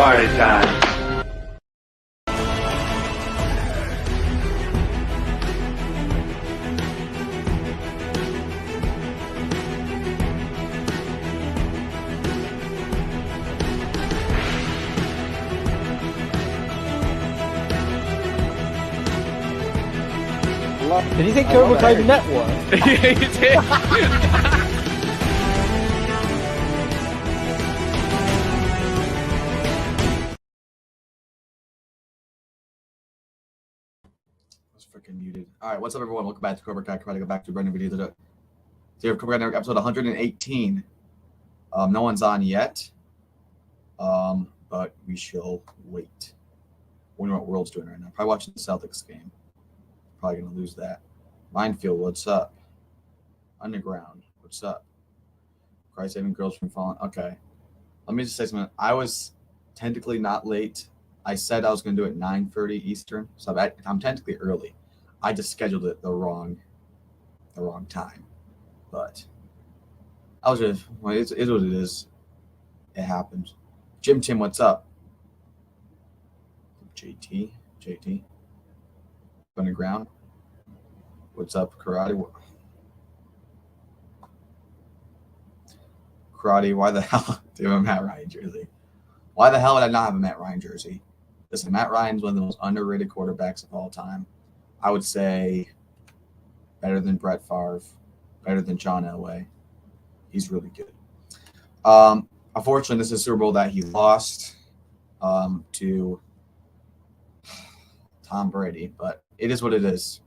Party time. Did you think Cobra Kai the network? Yeah, you did. Freaking muted. All right, what's up, everyone? Welcome back to Cobra Kai. Try to go back to a brand new video today. Here, Cobra Kai Network episode 118. No one's on yet, but we shall wait. Wonder what World's doing right now. Probably watching the Celtics game. Probably gonna lose that. Minefield, what's up? Underground, what's up? Cry saving girls from falling. Okay, let me just say something. I was technically not late. I said I was going to do it 9:30 Eastern, so I'm technically early. I just scheduled it the wrong time, but I was just, well, it's what it is. It happens. Jim Tim, what's up? JT, Underground, what's up? Karate, why the hell do you have a Matt Ryan jersey? Why the hell would I not have a Matt Ryan jersey? Listen, Matt Ryan's one of the most underrated quarterbacks of all time. I would say better than Brett Favre, better than John Elway. He's really good. Unfortunately, this is a Super Bowl that he lost to Tom Brady, but it is what it is.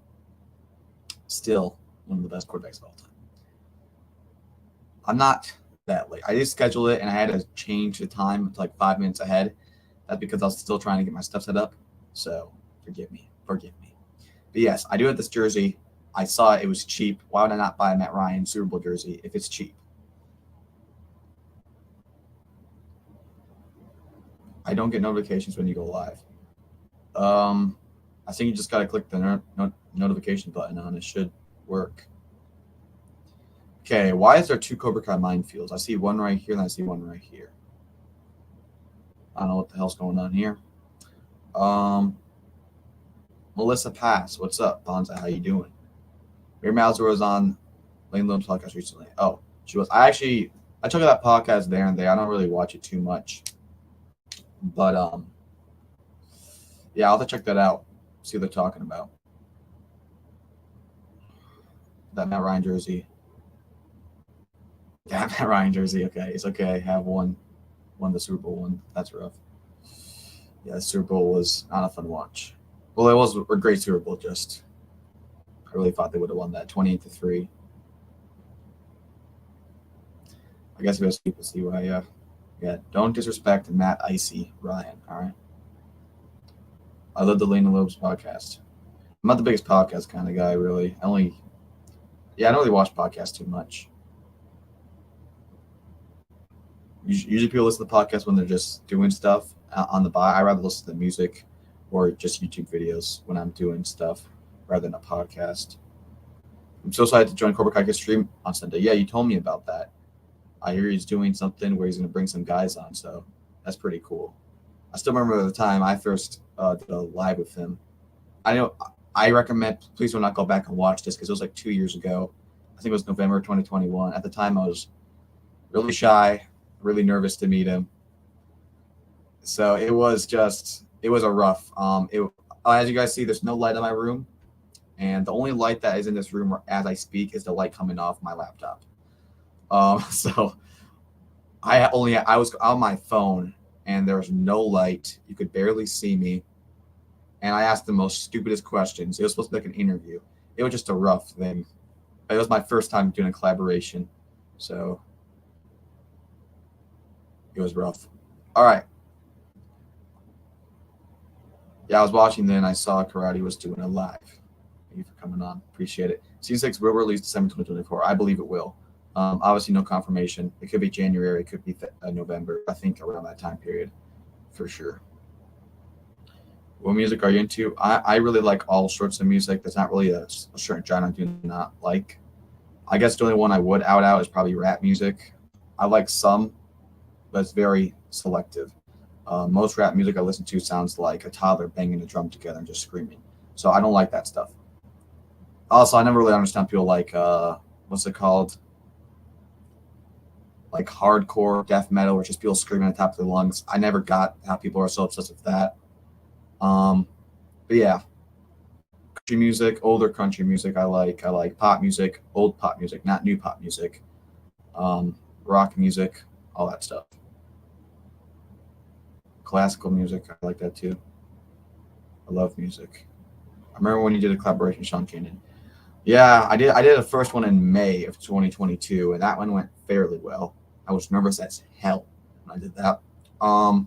Still one of the best quarterbacks of all time. I'm not that late. I just scheduled it, and I had to change the time to like 5 minutes ahead. That's because I was still trying to get my stuff set up. So forgive me. But yes, I do have this jersey. I saw it was cheap. Why would I not buy a Matt Ryan Super Bowl jersey if it's cheap? I don't get notifications when you go live. I think you just got to click the notification button on it. Should work. Okay, why is there two Cobra Kai minefields? I see one right here and I see one right here. I don't know what the hell's going on here. Melissa Pass, what's up? Bonza, how you doing? Mary Mauser was on Lane Loom's podcast recently. Oh, she was. I check out that podcast there and there. I don't really watch it too much. But yeah, I'll have to check that out. See what they're talking about. That Matt Ryan jersey. Yeah, Matt Ryan jersey. Okay, it's okay. Have won the Super Bowl one. That's rough. Yeah, the Super Bowl was not a fun watch. Well, it was a great Super Bowl. Just I really thought they would have won that 28-3. I guess we have to see why. Yeah, don't disrespect Matt Icy Ryan. All right. I love the Lena Lopes podcast. I'm not the biggest podcast kind of guy, really. I don't really watch podcasts too much. Usually people listen to podcasts when they're just doing stuff on the buy. I rather listen to music or just YouTube videos when I'm doing stuff rather than a podcast. I'm so excited to join Cobra Kai stream on Sunday. Yeah, you told me about that. I hear he's doing something where he's going to bring some guys on, so that's pretty cool. I still remember the time I first did a live with him. I recommend, please do not go back and watch this because it was like 2 years ago. I think it was November 2021. At the time, I was really shy, really nervous to meet him. So it was a rough. As you guys see, there's no light in my room. And the only light that is in this room as I speak is the light coming off my laptop. So I was on my phone and there was no light. You could barely see me. And I asked the most stupidest questions. It was supposed to be like an interview. It was just a rough thing. It was my first time doing a collaboration. So it was rough. All right. Yeah, I was watching then. I saw Karate was doing a live. Thank you for coming on. Appreciate it. Season 6 will release December 2024. I believe it will. Obviously, no confirmation. It could be January. It could be November. I think around that time period for sure. What music are you into? I really like all sorts of music. There's not really a certain genre I do not like. I guess the only one I would out is probably rap music. I like some, but it's very selective. Most rap music I listen to sounds like a toddler banging a drum together and just screaming. So I don't like that stuff. Also, I never really understand people like what's it called? Like hardcore death metal, where just people screaming at the top of their lungs. I never got how people are so obsessed with that. But yeah, country music, older country music. I like pop music, old pop music, not new pop music. Rock music, all that stuff. Classical music, I like that too. I love music. I remember when you did a collaboration with Sean Kanan. Yeah, I did the first one in May of 2022, and that one went fairly well. I was nervous as hell when I did that. Then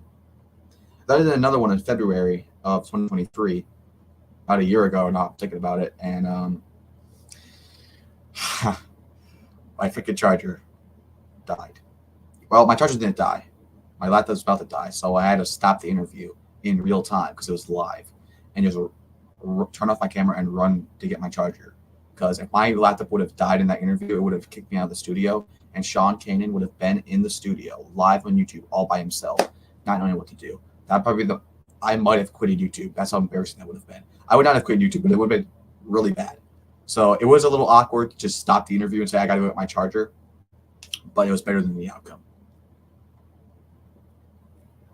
I did another one in February of 2023, about a year ago, not thinking about it, and my freaking charger died. Well, my charger didn't die. My laptop was about to die, so I had to stop the interview in real time because it was live, and just turn off my camera and run to get my charger. Because if my laptop would have died in that interview, it would have kicked me out of the studio, and Sean Kanan would have been in the studio live on YouTube all by himself, not knowing what to do. That probably I might have quitted YouTube. That's how embarrassing that would have been. I would not have quit YouTube, but it would have been really bad. So it was a little awkward to just stop the interview and say I got to go get my charger, but it was better than the outcome.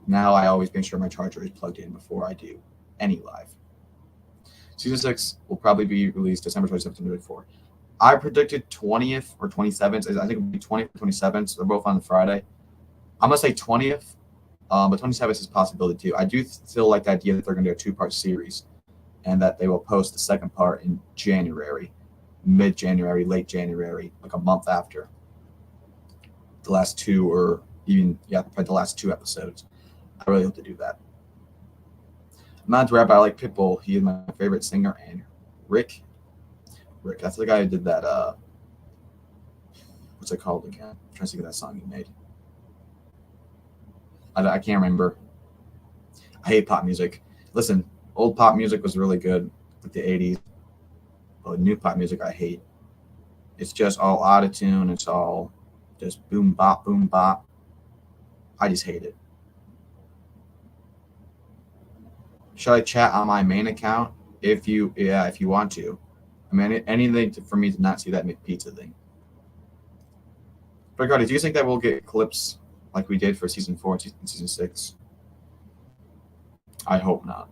Now I always make sure my charger is plugged in before I do any live. Season 6 will probably be released December 27th, 2024. I predicted 20th or 27th. I think it would be 20th or 27th. So they're both on Friday. I'm going to say 20th, but 27th is a possibility too. I do still like the idea that they're going to do a 2-part series and that they will post the second part in January, mid-January, late January, like a month after the last 2 or even, probably the last 2 episodes. I really hope to do that. I'm not into rap, but I like Pitbull. He is my favorite singer. And Rick, that's the guy who did that, what's it called again? I'm trying to think of that song he made. I can't remember. I hate pop music. Listen, old pop music was really good, like the 80s. But new pop music I hate. It's just all auto-tune. It's all just boom, bop, boom, bop. I just hate it. Should I chat on my main account? If you want to. I mean, anything for me to not see that McPizza thing. But God, do you think that we'll get clips like we did for season 4 and season 6? I hope not.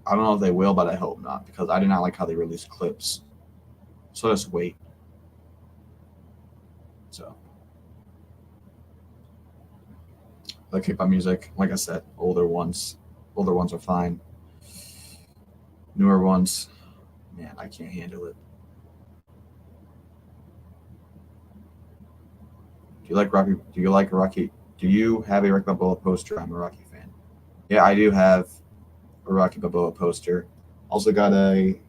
I don't know if they will, but I hope not, because I do not like how they release clips. So just wait. So. Like K-pop music, like I said, older ones are fine. Newer ones, man, I can't handle it. Do you like Rocky? Do you like Rocky? Do you have a Rocky Balboa poster? I'm a Rocky fan. Yeah, I do have a Rocky Balboa poster. Also got a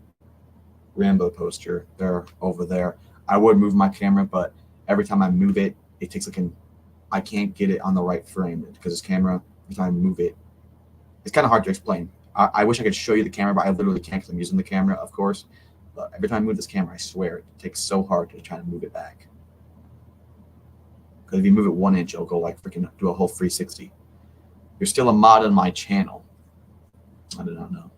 Rambo poster. They're over there. I would move my camera, but every time I move it, it takes I can't get it on the right frame because this camera, every time I move it, it's kind of hard to explain. I wish I could show you the camera, but I literally can't because I'm using the camera, of course. But every time I move this camera, I swear, it takes so hard to try to move it back. Because if you move it 1 inch, it'll go like freaking do a whole 360. You're still a mod on my channel. I do not know.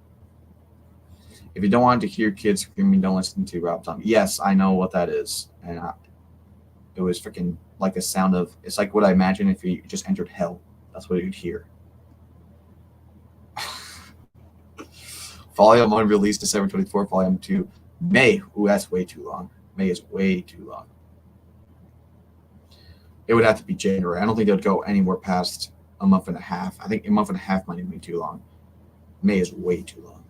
If you don't want to hear kids screaming, don't listen to Rob Zombie. Yes, I know what that is. And it was freaking like the sound of, it's like what I imagine if you just entered hell. That's what you'd hear. Volume 1 released December 24th, Volume 2 May. Ooh, that's way too long. May is way too long. It would have to be January. I don't think it would go anywhere past a month and a half. I think a month and a half might even be too long. May is way too long.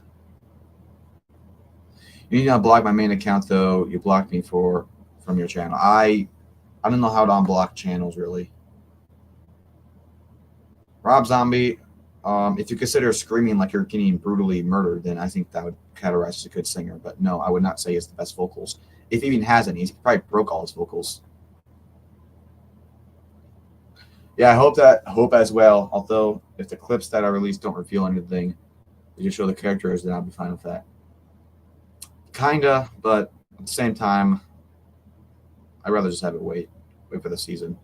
You need to unblock my main account, though. You blocked me from your channel. I don't know how to unblock channels, really. Rob Zombie, if you consider screaming like you're getting brutally murdered, then I think that would categorize as a good singer. But no, I would not say it's the best vocals. If he even has any, he's probably broke all his vocals. Yeah, I hope as well. Although, if the clips that are released don't reveal anything, they just show the characters, then I'll be fine with that. Kinda, but at the same time, I'd rather just have it wait for the season.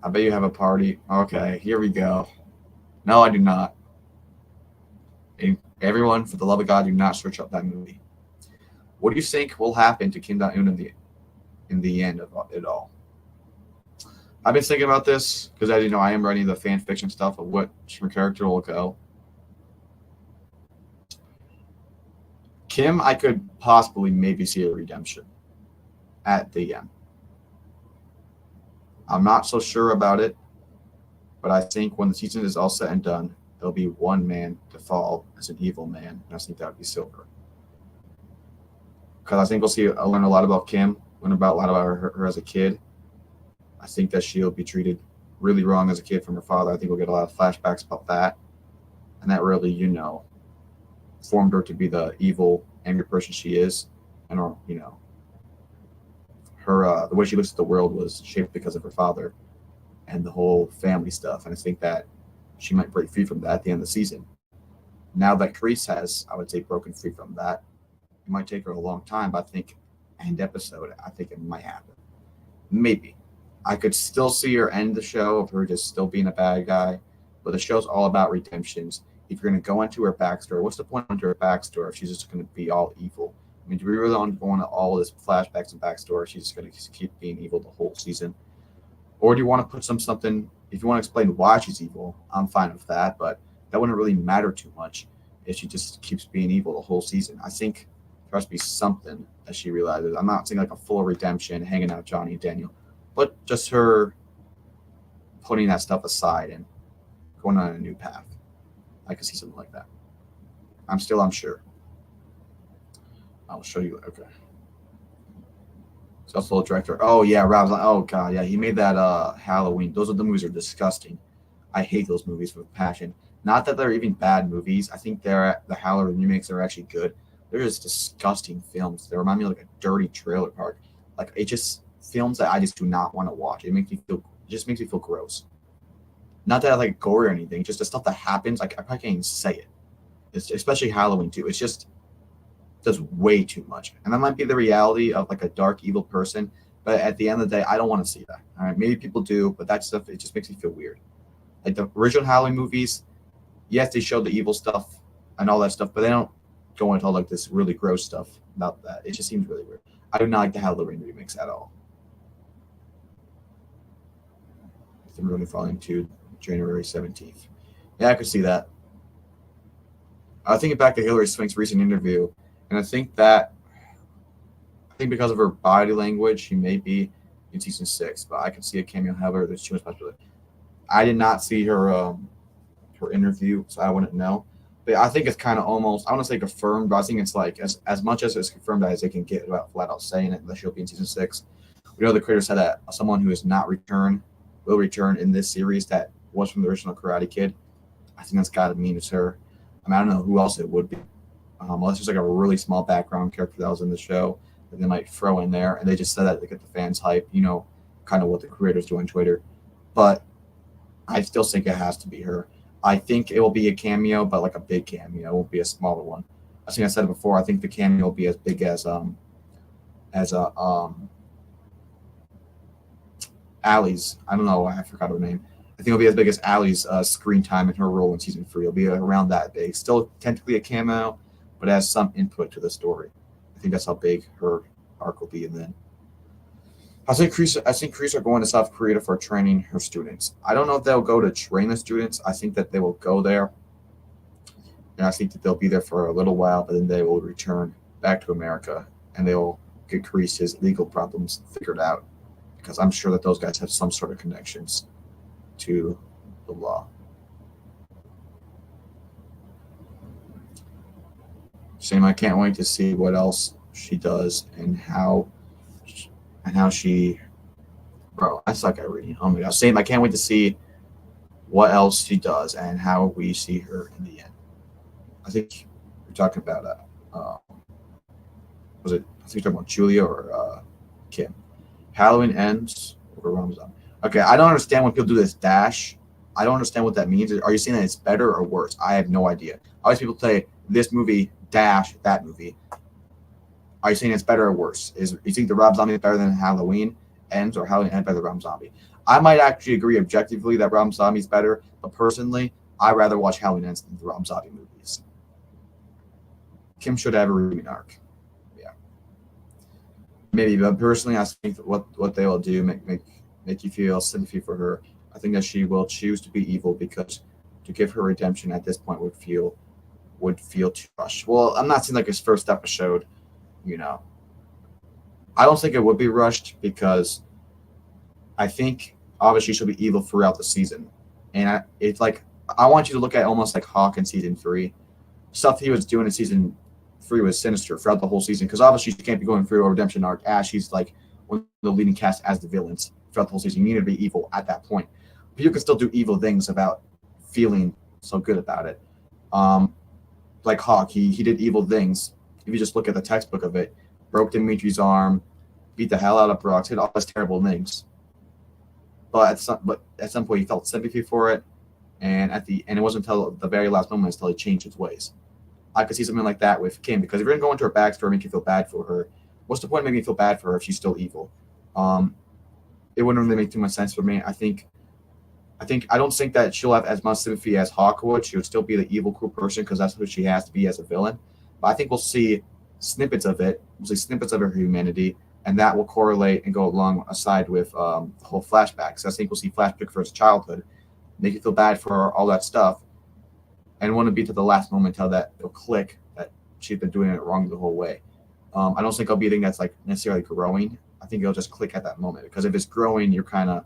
I bet you have a party. Okay, here we go. No, I do not. Everyone, for the love of God, do not search up that movie. What do you think will happen to Kim Jong-un in the end of it all? I've been thinking about this because, as you know, I am writing the fan fiction stuff of what her character will go. Kim, I could possibly maybe see a redemption at the end. I'm not so sure about it, but I think when the season is all said and done, there'll be one man to fall as an evil man, and I think that would be Silver. Because I think I'll learn a lot about Kim, learn about a lot about her as a kid. I think that she'll be treated really wrong as a kid from her father. I think we'll get a lot of flashbacks about that, and that really, formed her to be the evil, angry person she is, and her the way she looks at the world was shaped because of her father and the whole family stuff. And I think that she might break free from that at the end of the season. Now that Kreese has, I would say, broken free from that, it might take her a long time, but I think end episode, I think it might happen. Maybe. I could still see her end the show of her just still being a bad guy, but the show's all about redemptions. If you're going to go into her backstory, what's the point into her backstory if she's just going to be all evil? I mean, do we really want to go into all this flashbacks and backstory? She's just going to keep being evil the whole season? Or do you want to put something, if you want to explain why she's evil, I'm fine with that, but that wouldn't really matter too much if she just keeps being evil the whole season. I think there has to be something that she realizes. I'm not saying like a full redemption, hanging out Johnny and Daniel, but just her putting that stuff aside and going on a new path. I could see something like that. I'm still unsure. I'll show you. Okay. So also the director. Oh yeah, Rob's like, oh god, yeah, he made that Halloween. Those movies are disgusting. I hate those movies with passion. Not that they're even bad movies. I think the Halloween remakes are actually good. They're just disgusting films. They remind me of like a dirty trailer park. Like it just films that I just do not want to watch. It just makes me feel gross. Not that I like gore or anything, just the stuff that happens. Like I probably can't even say it. It's especially Halloween too. It's just does way too much, and that might be the reality of like a dark evil person. But at the end of the day, I don't want to see that. All right, maybe people do, but that stuff, it just makes me feel weird. Like the original Halloween movies, yes, they show the evil stuff and all that stuff, but they don't go into all like this really gross stuff about that. It just seems really weird. I do not like the Halloween remakes at all. The movie Volume 2, January 17th. Yeah, I could see that. I think back to Hilary Swank's recent interview, and I think because of her body language, she may be in season 6, but I can see a cameo. However, there's too much possibility. I did not see her interview, so I wouldn't know. But I think it's kind of almost, I want to say confirmed, but I think it's like as much as it's confirmed as they can get without flat out saying it, that she'll be in season 6. We know the creator said that someone who has not returned will return in this series that was from the original Karate Kid. I think that's got to mean it's her. I mean, I don't know who else it would be. Unless there's like a really small background character that was in the show that they might throw in there, and they just said that to get the fans hype, kind of what the creators do on Twitter. But I still think it has to be her. I think it will be a cameo, but like a big cameo. It won't be a smaller one. I think I said it before. I think the cameo will be as big as Allie's. I don't know. I forgot her name. I think it'll be as big as Allie's screen time in her role in season 3. It'll be around that big. Still technically a cameo, but has some input to the story. I think that's how big her arc will be. And then I think Kreese are going to South Korea for training her students. I don't know if they'll go to train the students. I think that they will go there, and I think that they'll be there for a little while, but then they will return back to America, and they will get Kreese's legal problems figured out, because I'm sure that those guys have some sort of connections to the law. Same, I can't wait to see what else she does and how she, bro, I suck at reading. Oh my god. Same, I can't wait to see what else she does and how we see her in the end. I think we're talking about I think you're talking about Julia or Kim. Halloween ends over Ramzan. Okay, I don't understand when people do this dash. I don't understand what that means. Are you saying that it's better or worse? I have no idea. Always people say this movie dash that movie. Are you saying it's better or worse? You think the Rob Zombie is better than Halloween ends, or Halloween ends better than Rob Zombie? I might actually agree objectively that Rob Zombie's better, but personally, I'd rather watch Halloween Ends than the Rob Zombie movies. Kim should have a redeeming arc. Yeah. Maybe, but personally, I think what they will do make you feel sympathy for her. I think that she will choose to be evil because to give her redemption at this point would feel too rushed. Well, I'm not saying like his first episode, I don't think it would be rushed because I think obviously she'll be evil throughout the season. And it's like, I want you to look at almost like Hawk in season 3. Stuff he was doing in season 3 was sinister throughout the whole season because obviously she can't be going through a redemption arc as she's like one of the leading cast as the villains throughout the whole season. You need to be evil at that point. But you can still do evil things without feeling so good about it. Like Hawk, he did evil things. If you just look at the textbook of it, broke Dimitri's arm, beat the hell out of Brock, did all those terrible things. But at some point he felt sympathy for it, and it wasn't until the very last moment until he changed his ways. I could see something like that with Kim, because if you're gonna go into her backstory and make you feel bad for her, what's the point of making you feel bad for her if she's still evil? It wouldn't really make too much sense for me. I don't think that she'll have as much sympathy as Hawk would. She would still be the evil, cool person because that's who she has to be as a villain. But I think we'll see snippets of it. We'll see snippets of her humanity, and that will correlate and go alongside with the whole flashbacks. So I think we'll see flashback for his childhood, make you feel bad for all that stuff, and want to be to the last moment until that it'll click that she's been doing it wrong the whole way. I don't think it'll be anything that's like necessarily growing. I think it'll just click at that moment because if it's growing, you're kind of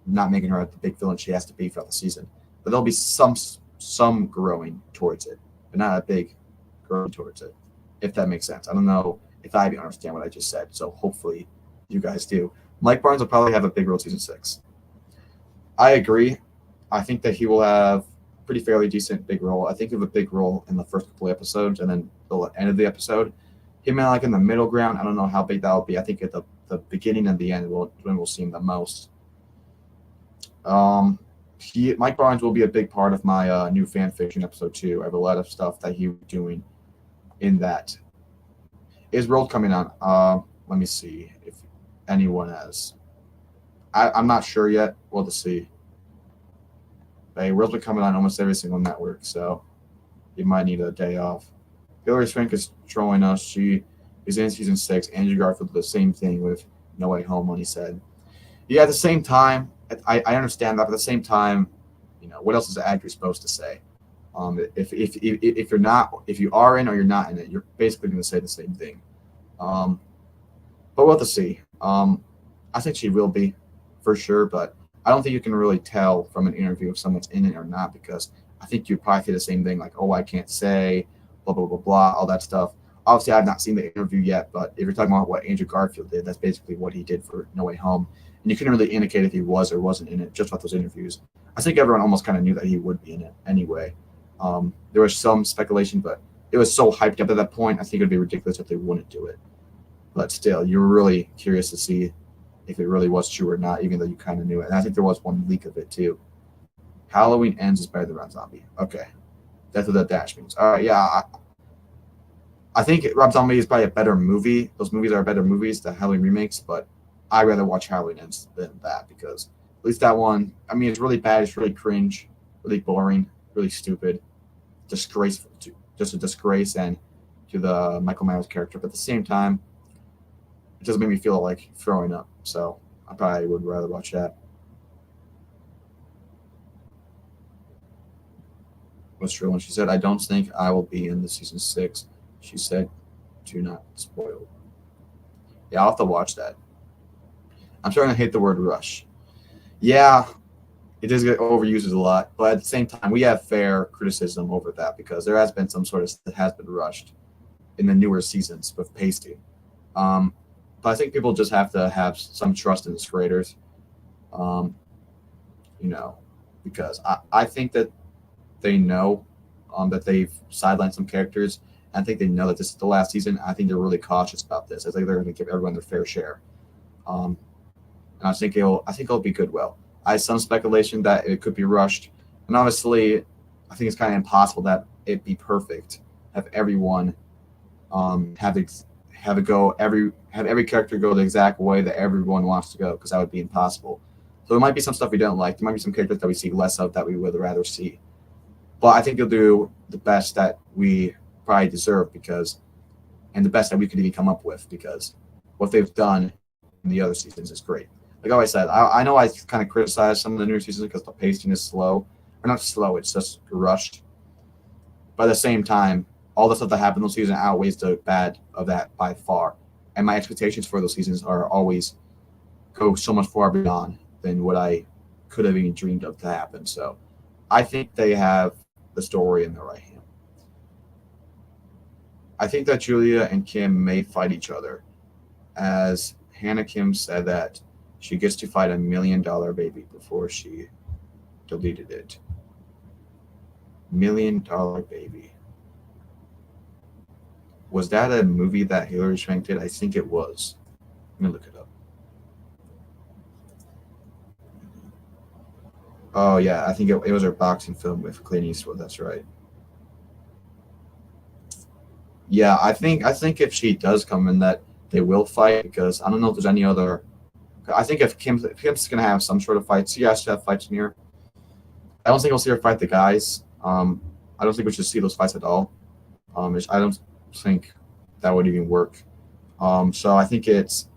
not making her the big villain she has to be throughout the season. But there'll be some growing towards it, but not a big growing towards it, if that makes sense. I don't know if I even understand what I just said, so hopefully you guys do. Mike Barnes will probably have a big role in season 6. I agree. I think that he will have a pretty fairly decent big role. I think he will have a big role in the first couple of episodes and then the end of the episode. Him like in the middle ground, I don't know how big that will be. I think at the beginning and the end when we'll see him the most. Mike Barnes will be a big part of my new Fanfiction episode 2. I have a lot of stuff that he's doing in that. Is World coming on? Let me see if anyone has. I'm not sure yet. We'll just see. But World's been coming on almost every single network, so you might need a day off. Hillary Swank is trolling us. She is in season 6. Andrew Garfield did the same thing with No Way Home when he said, yeah, at the same time, I understand that, but at the same time, what else is the actor supposed to say? If you are in or you're not in it, you're basically going to say the same thing. But we'll have to see. I think she will be, for sure, but I don't think you can really tell from an interview if someone's in it or not, because I think you'd probably say the same thing, like, oh, I can't say, blah, blah, blah, blah, all that stuff. Obviously, I've not seen the interview yet, but if you're talking about what Andrew Garfield did, that's basically what he did for No Way Home. And you couldn't really indicate if he was or wasn't in it just with those interviews. I think everyone almost kind of knew that he would be in it anyway. There was some speculation, but it was so hyped up at that point, I think it would be ridiculous if they wouldn't do it. But still, you were really curious to see if it really was true or not, even though you kind of knew it. And I think there was one leak of it, too. Halloween Ends is better than Rob Zombie. Okay. That's what that dash means. All right, yeah. I think Rob Zombie is probably a better movie. Those movies are better movies, the Halloween remakes, but I'd rather watch Halloween Ends than that because at least that one, I mean, it's really bad. It's really cringe, really boring, really stupid, disgraceful, just a disgrace and to the Michael Myers character. But at the same time, it doesn't make me feel like throwing up. So I probably would rather watch that. What's true when she said, I don't think I will be in the season 6. She said, do not spoil. Yeah, I'll have to watch that. I'm starting to hate the word rush. Yeah, it does get overused a lot, but at the same time, we have fair criticism over that because there has been some sort of stuff that has been rushed in the newer seasons with pacing. But I think people just have to have some trust in the creators, because I think that they know that they've sidelined some characters. I think they know that this is the last season. I think they're really cautious about this. I think they're going to give everyone their fair share. And I think it'll be Goodwill. I have some speculation that it could be rushed, and obviously, I think it's kind of impossible that it be perfect. Have everyone have every character go the exact way that everyone wants to go, because that would be impossible. So there might be some stuff we don't like. There might be some characters that we see less of that we would rather see. But I think they'll do the best that we probably deserve and the best that we could even come up with, because what they've done in the other seasons is great. Like I said, I know I kind of criticize some of the new seasons because the pacing is slow. Or not slow, it's just rushed. But at the same time, all the stuff that happened those seasons outweighs the bad of that by far. And my expectations for those seasons are always go so much far beyond than what I could have even dreamed of to happen. So I think they have the story in their right hand. I think that Julia and Kim may fight each other, as Hannah Kim said that she gets to fight $1 million baby before she deleted it. $1 million baby. Was that a movie that Hilary Swank did? I think it was. Let me look it up. Oh yeah, I think it was her boxing film with Clint Eastwood. That's right. Yeah, I think if she does come in, that they will fight, because I don't know if there's any other. I think if Kim's gonna have some sort of fights, she has to have fights in here. I don't think we'll see her fight the guys. I don't think we should see those fights at all. I don't think that would even work. So I think it's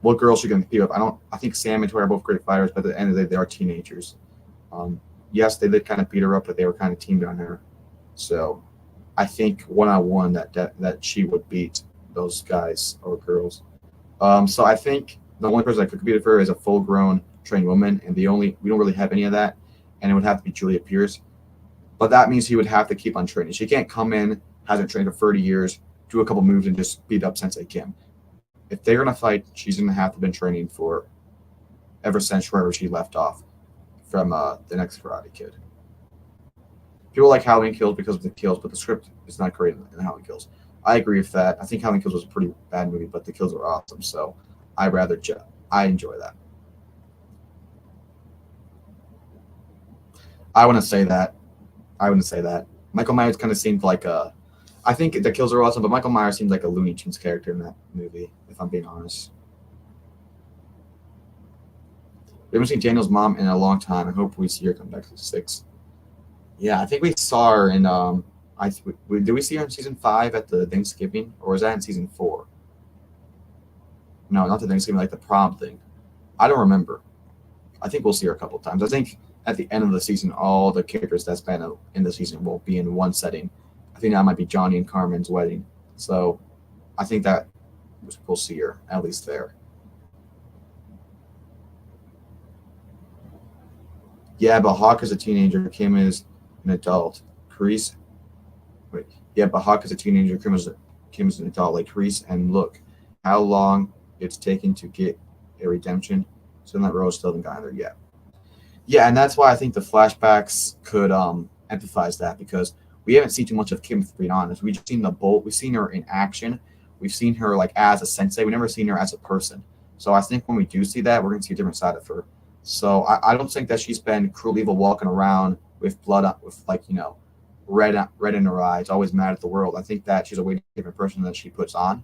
what girls she can compete with. I think Sam and Tori are both great fighters, but at the end of the day, they are teenagers. Yes, they did kind of beat her up, but they were kind of teamed on her. So I think one-on-one that she would beat those guys or girls. So I think the only person that could compete with her is a full-grown trained woman, and we don't really have any of that, and it would have to be Julia Pierce. But that means he would have to keep on training. She can't come in, hasn't trained for 30 years, do a couple moves, and just beat up Sensei Kim. If they're gonna fight, she's gonna have to have been training for ever since wherever she left off from the next Karate Kid. People like Halloween Kills because of the kills, but the script is not great in Halloween Kills. I agree with that. I think Halloween Kills was a pretty bad movie, but the kills were awesome. So I enjoy that. I wouldn't say that. Michael Myers kind of seemed like I think the kills are awesome, but Michael Myers seemed like a Looney Tunes character in that movie, if I'm being honest. We haven't seen Daniel's mom in a long time. I hope we see her come back to 6. Yeah, I think we saw her in did we see her in season 5 at the Thanksgiving, or was that in season 4? No, not the Thanksgiving, like the prom thing. I don't remember. I think we'll see her a couple of times. I think at the end of the season, all the characters that's been in the season will be in one setting. I think that might be Johnny and Carmen's wedding. So I think that we'll see her at least there. Yeah, but Hawk is a teenager. Kim is an adult. But Hawk is a teenager. Kim is an adult like Reese. And look how long it's taken to get a redemption. So that Rose still hasn't gotten there yet. Yeah, and that's why I think the flashbacks could emphasize that, because we haven't seen too much of Kim, to be honest. We've just seen we've seen her in action. We've seen her like as a sensei. We've never seen her as a person. So I think when we do see that, we're going to see a different side of her. So I don't think that she's been cruel evil walking around with blood with red in her eyes, always mad at the world. I think that she's a way different person that she puts on.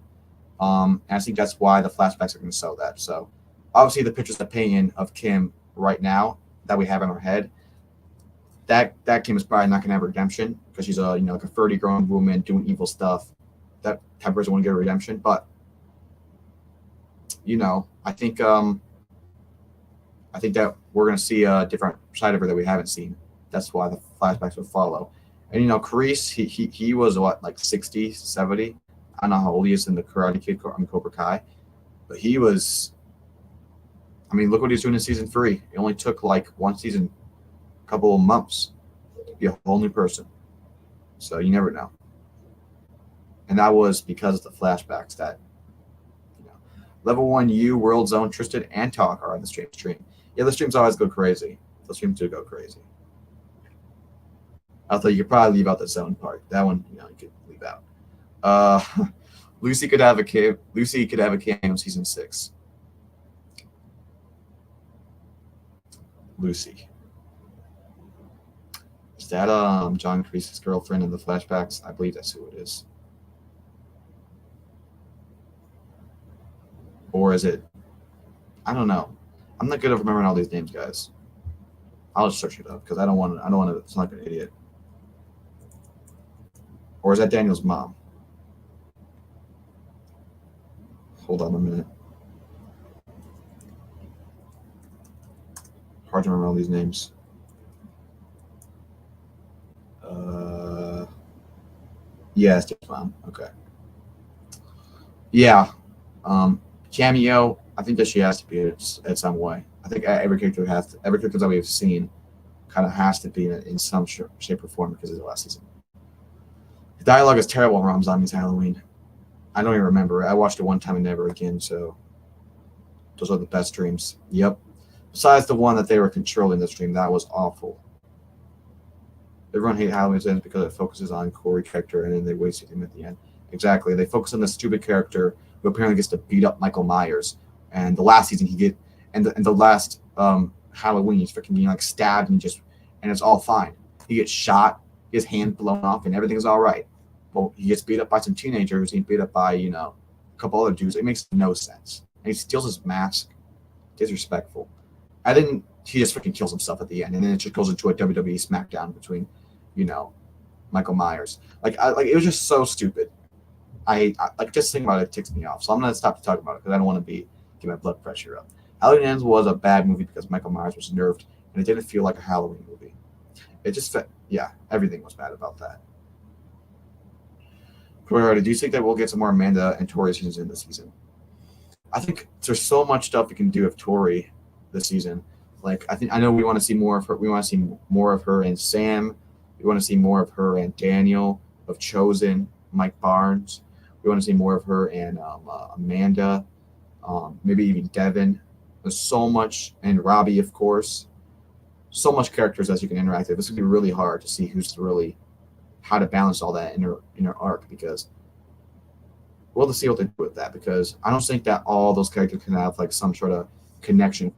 And I think that's why the flashbacks are going to sell that. So obviously the pictures that paint of Kim right now that we have in our head, that Kim is probably not going to have redemption, because she's like a 30-grown woman doing evil stuff. That type of person won't get a redemption. But I think that we're going to see a different side of her that we haven't seen. That's why the flashbacks would follow. And Kreese, he was what, like 60, 70? I don't know how old he is in the Karate Kid on Cobra Kai, but he was. I mean, look what he's doing in season 3. It only took like one season, a couple of months to be a whole new person. So you never know. And that was because of the flashbacks that, Level 1 U, World Zone, Tristan, and Talk are on the stream. Yeah, the streams always go crazy. The streams do go crazy. I thought you could probably leave out the zone part. That one, you could leave out. Lucy could have a cameo in season 6. Lucy. Is that John Kreese's girlfriend in the flashbacks? I believe that's who it is. Or is it? I don't know. I'm not good at remembering all these names, guys. I'll just search it up because I don't want to sound like an idiot. Or is that Daniel's mom? Hold on a minute. Hard to remember all these names. Yeah, it's Daniel's mom. Okay. Yeah. Cameo. I think that she has to be in some way. I think every character that we've seen kind of has to be in some shape or form because of the last season. The dialogue is terrible in Rob Zombie's Halloween. I don't even remember it. I watched it one time and never again, so those are the best dreams. Yep. Besides the one that they were controlling the stream, that was awful. Everyone hates Halloween Ends because it focuses on Corey character and then they wasted him at the end. Exactly. They focus on the stupid character who apparently gets to beat up Michael Myers. And the last season the last Halloween he's freaking getting like stabbed and it's all fine. He gets shot, his hand blown off, and everything's all right. Well, he gets beat up by some teenagers. He beat up by a couple other dudes. It makes no sense. And he steals his mask. Disrespectful. And then he just freaking kills himself at the end, and then it just goes into a WWE SmackDown between, Michael Myers. It was just so stupid. I just thinking about it ticks me off. So I'm gonna stop to talk about it because I don't want to get my blood pressure up. Halloween Ends was a bad movie because Michael Myers was nerfed, and it didn't feel like a Halloween movie. It just everything was bad about that. Do you think that we'll get some more Amanda and Tori scenes in this season? I think there's so much stuff we can do with Tori this season. I know we want to see more of her. We want to see more of her and Sam. We want to see more of her and Daniel, of Chosen, Mike Barnes. We want to see more of her and Amanda, maybe even Devin. There's so much, and Robby, of course. So much characters as you can interact with. This is going to be really hard to see how to balance all that in her arc, because we'll have to see what they do with that, because I don't think that all those characters can have some sort of connection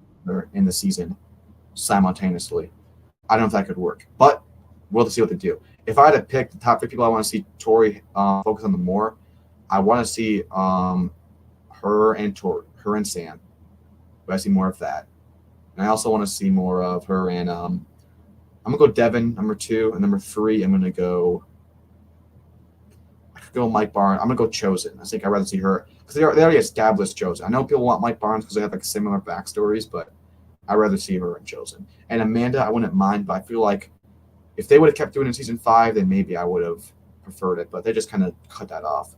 in the season simultaneously. I don't know if that could work, but we'll have to see what they do. If I had to pick the top 3 people I want to see Tori focus on the more, I want to see her and Sam. But I see more of that. And I also want to see more of her and I'm gonna go Devin, number 2, and number 3, I'm gonna go. I could go Mike Barnes. I'm gonna go Chosen. I think I'd rather see her because they already established Chosen. I know people want Mike Barnes because they have similar backstories, but I'd rather see her and Chosen. And Amanda, I wouldn't mind, but I feel like if they would have kept doing it in season 5, then maybe I would have preferred it. But they just kind of cut that off.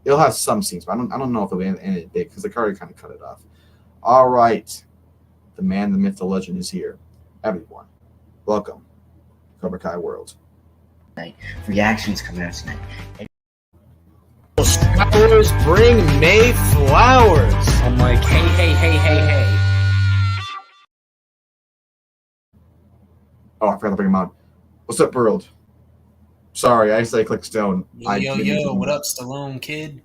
It'll have some scenes, but I don't know if it'll be anything big because they already kind of cut it off. All right, the man, the myth, the legend is here. Everyone, welcome to Cobra Kai World. Reactions coming out tonight. Flowers bring May flowers. I'm like, hey. Oh, I forgot to bring him on. What's up, world? Sorry, I said click stone. Yo, what up, Stallone kid?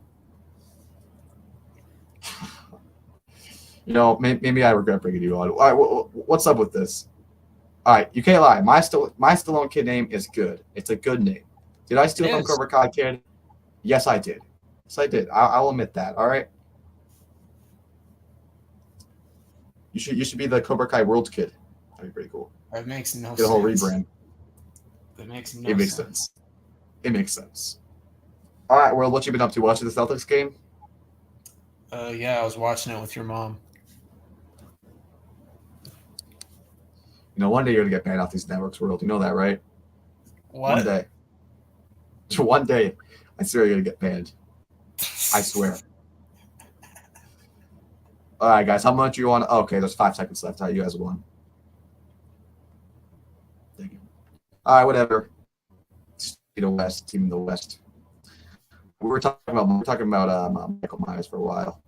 Maybe I regret bringing you on. All right, what's up with this? All right, you can't lie. My Stallone kid name is good. It's a good name. Did I steal from Cobra Kai kid? Yes, I did. Yes, I did. I'll admit that. All right. You should be the Cobra Kai World kid. That'd be pretty cool. That makes no sense. Get a whole rebrand. That makes It makes sense. It makes sense. All right, World, what you been up to? Watching the Celtics game? Yeah, I was watching it with your mom. One day you're gonna get banned off these networks, World. You know that, right? What? One day. One day, I swear you're gonna get banned. I swear. All right, guys. How much you want? Okay, there's 5 seconds left. All right, you guys won. Thank you. All right, whatever. Team in the West. We were talking about Michael Myers for a while.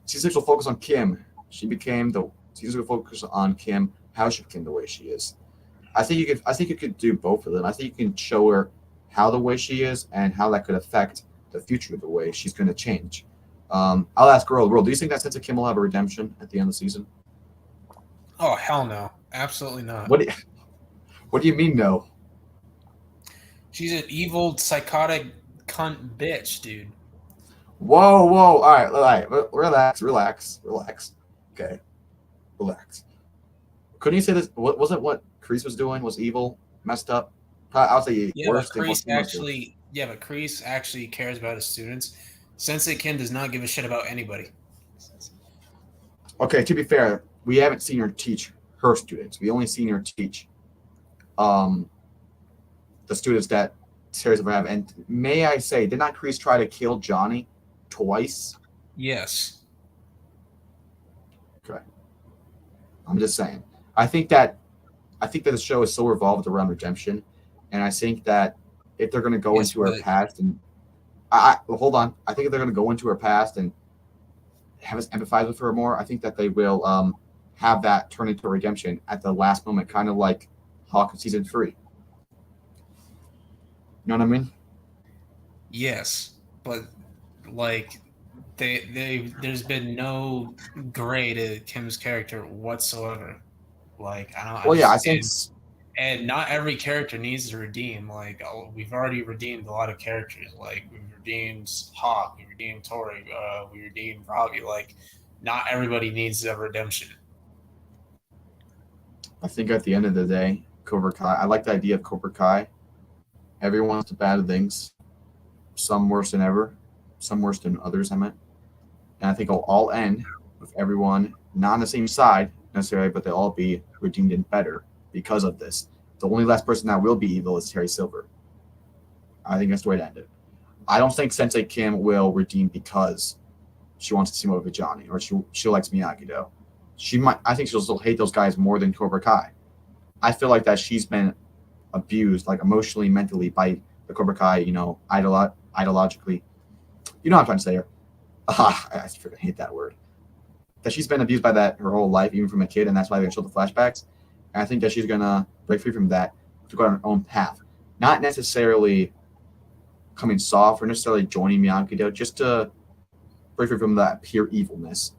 Season 6 will focus on Kim. Season 6 will focus on Kim. How she became the way she is. I think you could do both of them. I think you can show her how the way she is and how that could affect the future of the way she's going to change. I'll ask World, do you think that Sense of Kim will have a redemption at the end of the season? Oh, hell no. Absolutely not. What do you mean no? She's an evil, psychotic cunt bitch, dude. Whoa. All right. Relax. Okay, relax. Couldn't you say this? What was it? What Kreese was doing was evil, messed up. I'll say Yeah, worse but than what Kreese he was doing. actually cares about his students. Sensei Kim does not give a shit about anybody. Okay, to be fair, we haven't seen her teach her students. We only seen her teach um the students that Sarah's ever have. And may I say, did not Kreese try to kill Johnny twice? Yes. Okay. I'm just saying. I think that the show is so revolved around redemption, and I think that if they're going to go Yes, into her but past and well, hold on, I think if they're going to go into her past and have us empathize with her more, I think that they will have that turn into redemption at the last moment, kind of like Hawk in season 3. You know what I mean? yes, but like there's been no gray to Kim's character whatsoever. Like I Well, yeah, I just think and not every character needs to redeem. Like we've already redeemed a lot of characters. Like we redeemed Hawk, we redeemed Tori, we redeemed Robby. Like not everybody needs a redemption. at the end of the day, Cobra Kai. I like the idea of Cobra Kai. Everyone's the bad things, some worse than ever, some worse than others. I meant, and I think it'll all end with everyone not on the same side necessarily, but they'll all be redeemed and better because of this. The only last person that will be evil is Terry Silver. I think that's the way to end it. I don't think Sensei Kim will redeem because she wants to see more of a Johnny or she likes Miyagi-Do. She might. I think she'll still hate those guys more than Cobra Kai. I feel like that she's been abused, like emotionally, mentally, by the Cobra Kai. Ideologically. You know what I'm trying to say here. I freaking hate that word. That she's been abused by that her whole life, even from a kid, and that's why they show the flashbacks. And I think that she's gonna break free from that to go on her own path, not necessarily coming soft or necessarily joining Miyagi-Do, just to break free from that pure evilness.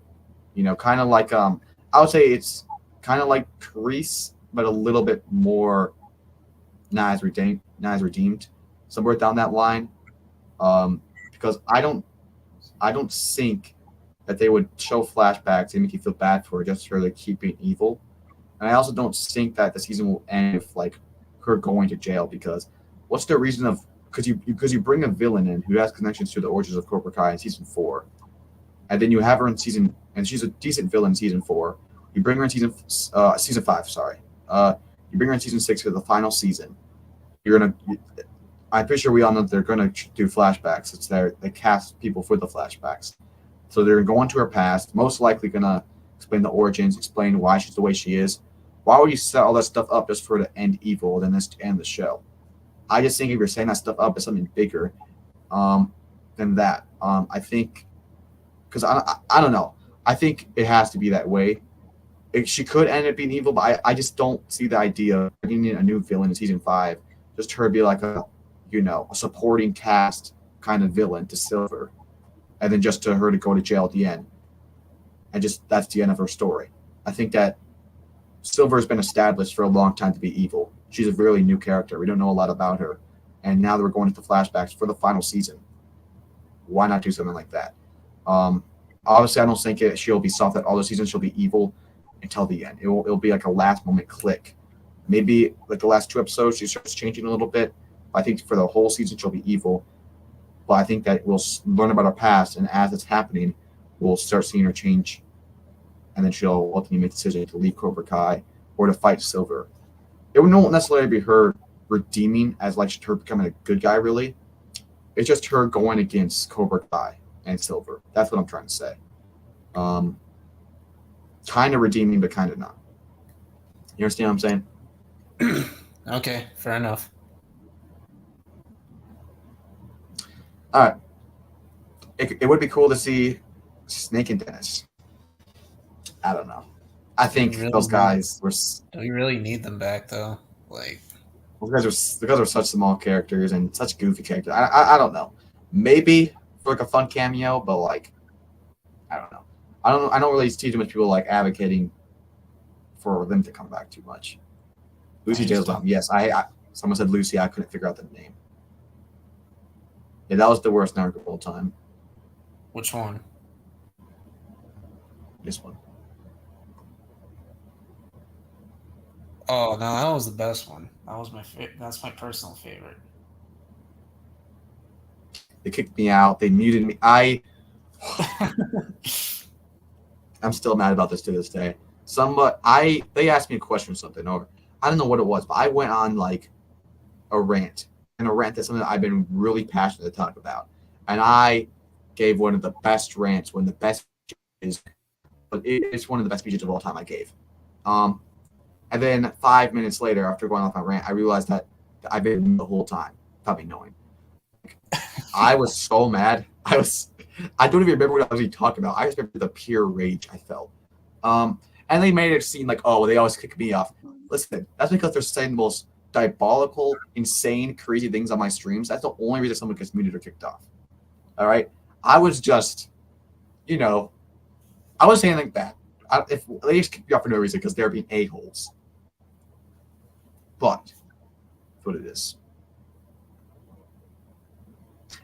Kind of like I would say it's kind of like Kreese, but a little bit more not as redeemed, somewhere down that line. Because I don't think that they would show flashbacks and make you feel bad for her just for her keeping evil. And I also don't think that the season will end with like her going to jail, because what's the reason of because you bring a villain in who has connections to the origins of Cobra Kai in season 4, and then you have her in season, and she's a decent villain in season 4. You bring her in season 5. Sorry, you bring her in season 6 for the final season. I'm pretty sure we all know that they're gonna do flashbacks. They cast people for the flashbacks, so they're going to her past. Most likely gonna explain the origins, explain why she's the way she is. Why would you set all that stuff up just for her to end evil, then this to end the show? I just think if you're setting that stuff up as something bigger than that, I think, because I don't know. I think it has to be that way. She could end up being evil, but I just don't see the idea of bringing in a new villain in season 5, just her be like a supporting cast kind of villain to Silver, and then just to her to go to jail at the end. And just that's the end of her story. I think that Silver has been established for a long time to be evil. She's a really new character. We don't know a lot about her. And now that we're going into flashbacks for the final season, why not do something like that? Obviously, I don't think she'll be soft at all the seasons. She'll be evil until the end. It'll be like a last moment click. Maybe like the last 2 episodes, she starts changing a little bit. I think for the whole season, she'll be evil. But I think that we'll learn about her past, and as it's happening, we'll start seeing her change. And then she'll ultimately make the decision to leave Cobra Kai or to fight Silver. It won't necessarily be her redeeming as like her becoming a good guy, really. It's just her going against Cobra Kai and Silver. That's what I'm trying to say. Kind of redeeming, but kind of not. You understand what I'm saying? Okay, fair enough. All right. It would be cool to see Snake and Dennis. I don't know. I think those guys were. Do we really need them back though? Like those guys are such small characters and such goofy characters. I don't know. Maybe for like a fun cameo, but like I don't know. I don't really see too much people like advocating for them to come back too much. Lucy Jail's mom. Yes, someone said Lucy. I couldn't figure out the name. Yeah, that was the worst narrative of all time. Which one? This one. Oh no, that was the best one. That was that's my personal favorite. They kicked me out. They muted me. I'm still mad about this to this day. They asked me a question or something, or I don't know what it was, but I went on like a rant, and a rant that's something that I've been really passionate to talk about, and I gave one of the best rants, one of the best speeches, but it's one of the best speeches of all time I gave. And then 5 minutes later, after going off my rant, I realized that I've been the whole time, without me knowing. I was so mad. I don't even remember what I was even talking about. I just remember the pure rage I felt. And they made it seem like, oh, they always kick me off. Listen, that's because they're saying the most diabolical, insane, crazy things on my streams. That's the only reason someone gets muted or kicked off. All right? I was just, I wasn't saying anything bad. If they just kicked me off for no reason because they're being a-holes. But, that's what it is.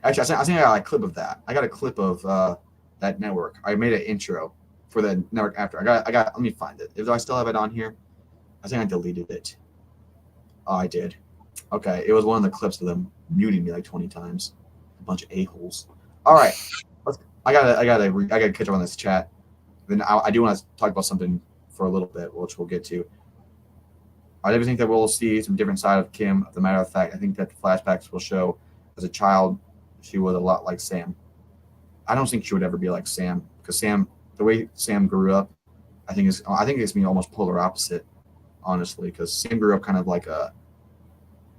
Actually, I think I got a clip of that. I got a clip of that network. I made an intro for the network after. Let me find it. Do I still have it on here? I think I deleted it. Oh, I did. Okay, it was one of the clips of them muting me like 20 times. A bunch of a-holes. All right, I gotta catch up on this chat. Then I do want to talk about something for a little bit, which we'll get to. I never think that we'll see some different side of Kim. As a matter of fact, I think that the flashbacks will show as a child she was a lot like Sam. I don't think she would ever be like Sam because the way Sam grew up, I think it's me almost polar opposite, honestly. Because Sam grew up kind of like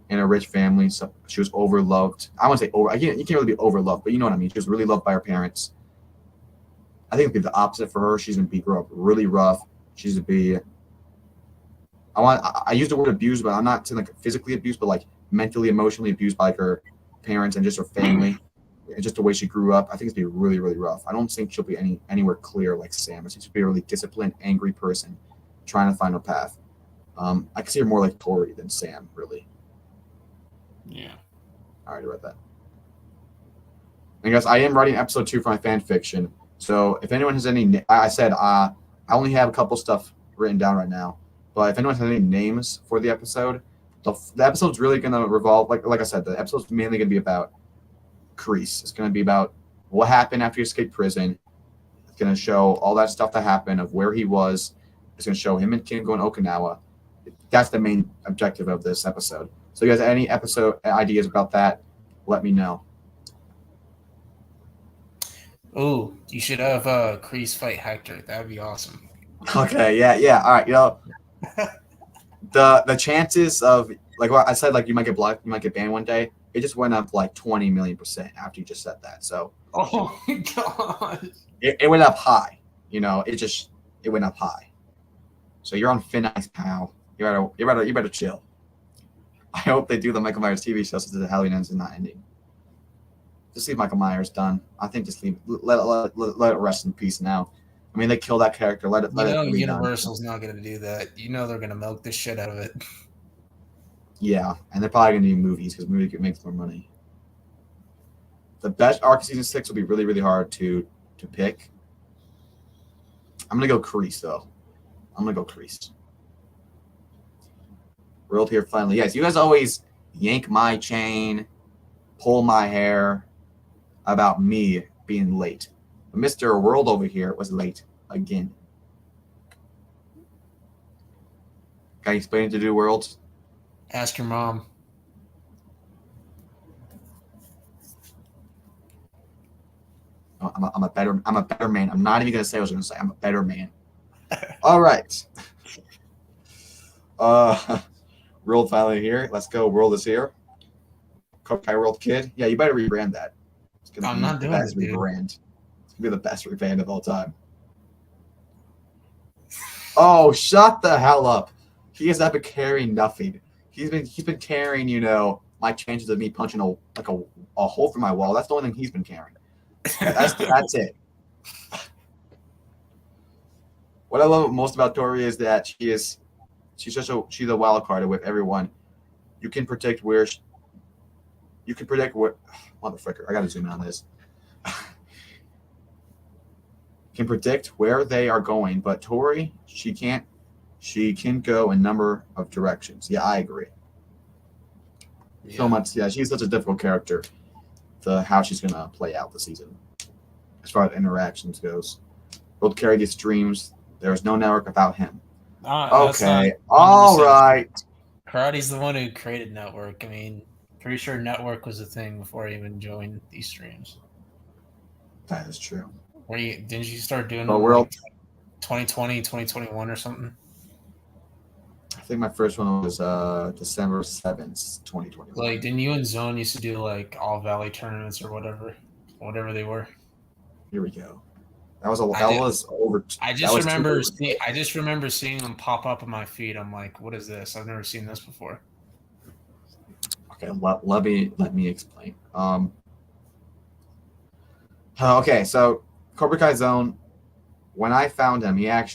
in a rich family, so she was overloved. I want to say you can't really be overloved, but you know what I mean. She was really loved by her parents. I think it'd be the opposite for her. She's gonna grow up really rough. She's gonna be. I use the word abused, but I'm not saying like physically abused, but like mentally, emotionally abused by like her parents and just her family, and just the way she grew up. I think it's gonna be really, really rough. I don't think she'll be anywhere clear like Sam. I think she'll be a really disciplined, angry person trying to find her path. I can see her more like Tori than Sam, really. Yeah. All right, I read that. And guys, I am writing episode 2 for my fan fiction. So if anyone has any, I said I only have a couple stuff written down right now. But if anyone has any names for the episode, the episode's really going to revolve, like I said, the episode's mainly going to be about Kreese. It's going to be about what happened after he escaped prison. It's going to show all that stuff that happened of where he was. It's going to show him and Kim going to Okinawa. That's the main objective of this episode. So if you guys have any episode ideas about that, let me know. Oh, you should have Kreese fight Hector. That would be awesome. Okay, yeah. All right, the chances of like what I said, like you might get blocked, you might get banned one day. It just went up like 20 million% after you just said that. So oh my god, it went up high. It went up high. So you're on thin ice, pal. You better chill. I hope they do the Michael Myers TV show since the Halloween ends and not ending. Just leave Michael Myers done. I think just leave let it rest in peace now. I mean, they kill that character. Let it Universal's not going to do that. They're going to milk the shit out of it. Yeah, and they're probably going to do movies because movies makes more money. The best arc of season 6 will be really, really hard to pick. I'm going to go Kreese, though. I'm going to go Kreese. World here finally. Yes, you guys always yank my chain, pull my hair about me being late. But Mr. World over here was late again. Can you explain it to do Worlds? Ask your mom. I'm a better man. I'm not even gonna say what I was gonna say. I'm a better man. All right. World finally here. Let's go. World is here. Cobra Kai World Kid. Yeah, you better rebrand that. I'm not doing it, dude. Rebrand. It's gonna be the best rebrand of all time. Oh, shut the hell up. He has not been carrying nothing. He's been carrying, my chances of me punching a hole through my wall. That's the only thing he's been carrying. That's it. What I love most about Tori is that she's a wild card with everyone. You can predict where. Motherfucker, I gotta zoom in on this. can predict where they are going, but Tori, she can't. She can go a number of directions. Yeah, I agree. So much. Yeah, she's such a difficult character. How she's gonna play out the season, as far as interactions goes. Will carry these streams. There's no network without him. Okay. All right. Karate's the one who created network. I mean, pretty sure network was a thing before I even joined these streams. That is true. Didn't you start doing But like 2020, 2021 or something? I think my first one was December 7th, 2020. Like, didn't you and Zone used to do like all Valley tournaments or whatever they were? Here we go. That was over. I just remember seeing them pop up on my feed. I'm like, what is this? I've never seen this before. Okay, let me explain. Okay, so Cobra Kai Zone, when I found him, he had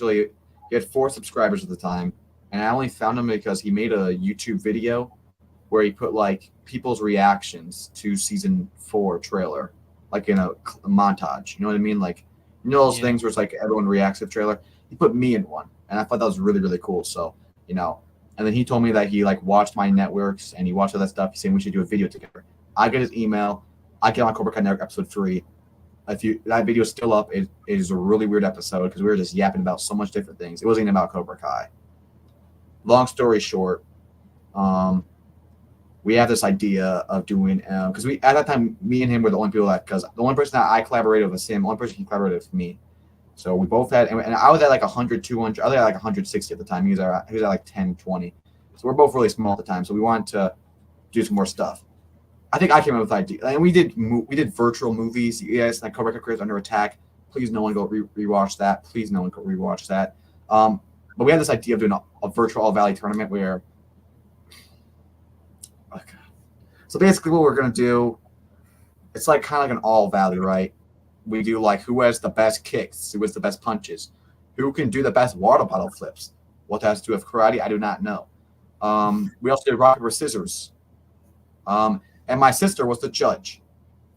4 subscribers at the time, and I only found him because he made a YouTube video where he put like people's reactions to season 4 trailer, like in a montage. You know what I mean? Like, you know those things where it's like everyone reacts to the trailer. He put me in one, and I thought that was really, really cool. So, and then he told me that he like watched my networks and he watched all that stuff. He's saying we should do a video together. I get his email. I get on Cobra Kai Network episode 3. That video is still up. It is a really weird episode because we were just yapping about so much different things. It wasn't even about Cobra Kai. Long story short, we have this idea of doing because at that time me and him were the only people because the one person that I collaborated with was him. The only person he collaborated with me. So we both had, and I was at like 100, 200. I was at like 160 at the time. He was at like 10, 20. So we're both really small at the time. So we wanted to do some more stuff. I think I came up with the idea, and we did virtual movies. Yes, like Cobra Kai Careers Under Attack. Please, no one go rewatch that. Please, no one go rewatch that. But we had this idea of doing a virtual All Valley tournament where. Okay. So basically, what we're gonna do, it's like kind of like an All Valley, right? We do like who has the best kicks, who has the best punches, who can do the best water bottle flips. What that has to do with karate, I do not know. We also did rock paper scissors. And my sister was the judge.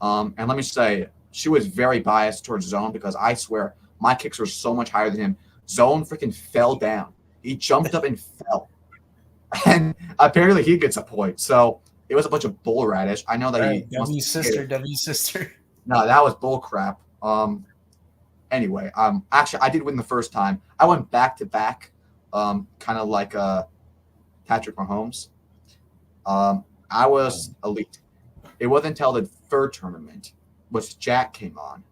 And let me say, she was very biased towards Zone because I swear my kicks were so much higher than him. Zone freaking fell down. He jumped up and fell. And apparently he gets a point. So it was a bunch of bull radish. I know that W sister. No, that was bull crap. Anyway, actually I did win the first time. I went back to back, kind of like Patrick Mahomes. I was elite. It wasn't until the third tournament, which Jack came on,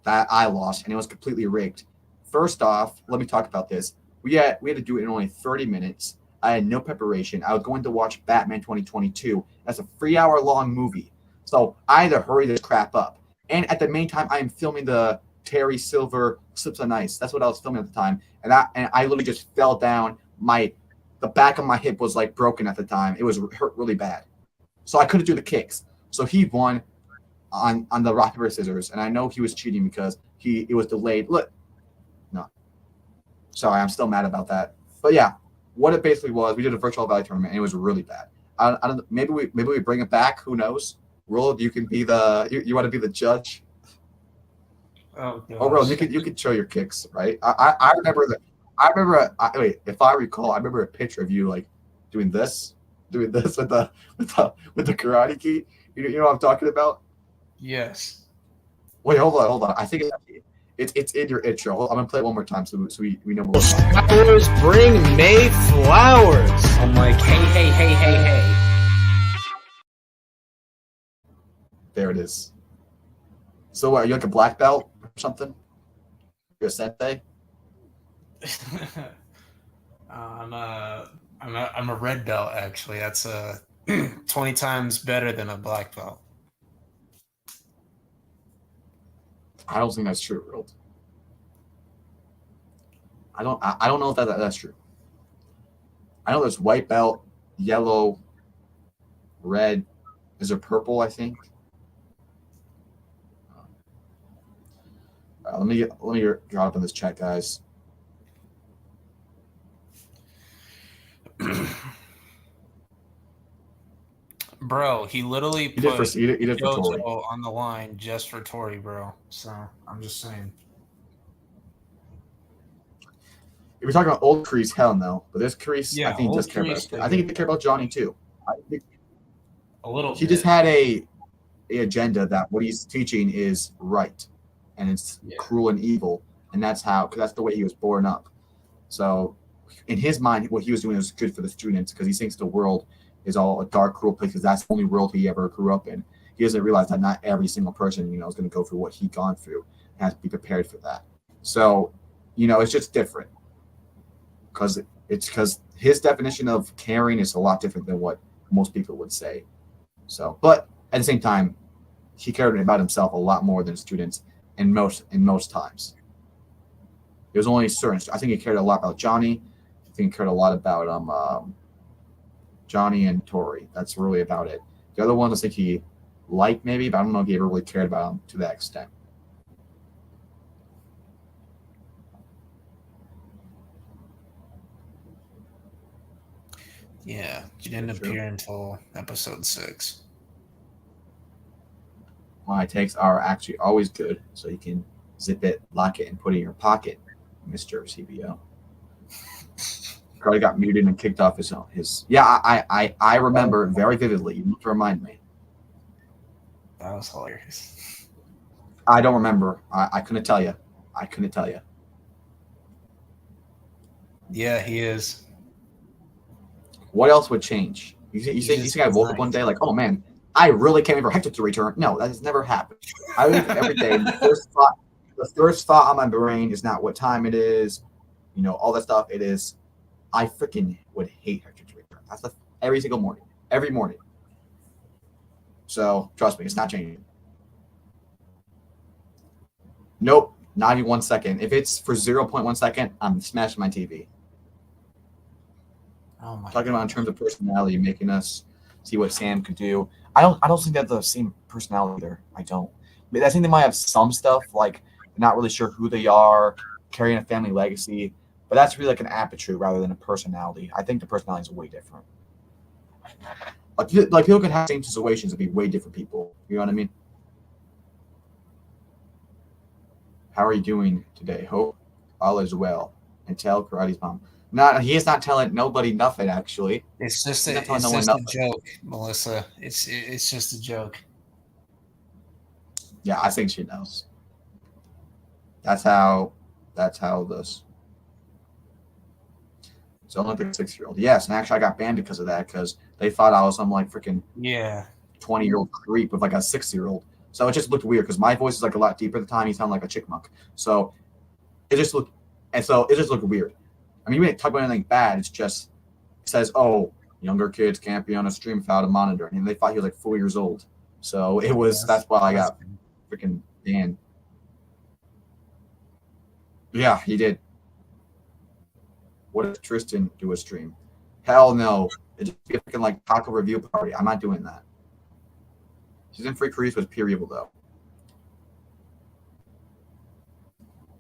that I lost, and it was completely rigged. First off, let me talk about this. We had to do it in only 30 minutes. I had no preparation. I was going to watch Batman 2022. That's a 3-hour-long movie. So I had to hurry this crap up. And at the main time, I am filming the Terry Silver Slips on Ice. That's what I was filming at the time. And I literally just fell down. The back of my hip was like broken at the time. It was hurt really bad. So I couldn't do the kicks. So he won on the rock, paper, scissors. And I know he was cheating because it was delayed. Look. No. Sorry, I'm still mad about that. But yeah, what it basically was, we did a virtual Valley tournament and it was really bad. I don't maybe we bring it back, who knows? Roland, you can be you want to be the judge? Oh, Roland, you can show your kicks, right? I remember that. If I recall, I remember a picture of you like doing this with the karate gi. You know what I'm talking about? Yes. Wait, hold on. I think it's in your intro. I'm gonna play it one more time so we know what we're talking about. Flowers bring May flowers. I'm like, hey. There it is. So what, are you like a black belt or something? You're a sensei? I'm a red belt actually. That's 20 times better than a black belt. I don't think that's true, World. I don't know if that's true. I know there's white belt, yellow, red. Is there purple? I think. Let me draw up in this chat, guys. Bro, he literally He did put for Tori. JoJo on the line just for Tori, bro. So I'm just saying. If we're talking about old Kreese, hell no. But this Kreese, Yeah, I think he old does care about Kreese, us. I think he did care about Johnny too. A little He bit. just had a agenda that what he's teaching is right, and it's cruel and evil, and that's because that's the way he was born up. So, in his mind, what he was doing was good for the students because he thinks the world is all a dark, cruel place because that's the only world he ever grew up in. He doesn't realize that not every single person, is going to go through what he gone through and has to be prepared for that. So, it's just different because his definition of caring is a lot different than what most people would say. So, but at the same time, he cared about himself a lot more than students in most times. It was only certain. I think he cared a lot about Johnny. I think he cared a lot about Johnny and Tori. That's really about it. The other ones I think he liked maybe, but I don't know if he ever really cared about them to that extent. Yeah, he didn't appear until episode 6. My takes are actually always good, so you can zip it, lock it, and put it in your pocket, Mr. CBO. Carly got muted and kicked off his. Yeah, I remember very vividly. You need to remind me. That was hilarious. I don't remember. I couldn't tell you. Yeah, he is. What else would change? You think I woke up one day like, oh man, I really can't wait for Hector to return? No, that has never happened. I wake up every day. And the first thought on my brain is not what time it is, all that stuff. It is, I freaking would hate Hector to return. That's every single morning, every morning. So trust me, it's not changing. Nope, not even 1 second. If it's for 0.1 second, I'm smashing my TV. Oh my Talking about in terms of personality, making us see what Sam could do. I don't think they have the same personality either. I don't. But I think they might have some stuff like not really sure who they are, carrying a family legacy, but that's really like an aptitude rather than a personality. I think the personality is way different. Like people could have the same situations and be way different people. You know what I mean? How are you doing today? Hope all is well. And tell Karate's mom. He is not telling nobody nothing. Actually, it's just a joke, Melissa. It's just a joke. Yeah, I think she knows. That's how this. So I'm like a 6-year-old. Yes, and actually I got banned because of that because they thought I was some like freaking 20-year-old creep with like a 6-year-old. So it just looked weird because my voice is like a lot deeper at the time. He sounded like a chickmuck. So it just looked weird. I mean, we didn't talk about anything bad. It's just it says, "Oh, younger kids can't be on a stream without a monitor," and they thought he was like 4 years old. So it was. That's why I got freaking banned. Yeah, he did. What does Tristan do a stream? Hell no. It's just a freaking like taco review party. I'm not doing that. Season 3 Kreese was pure evil though.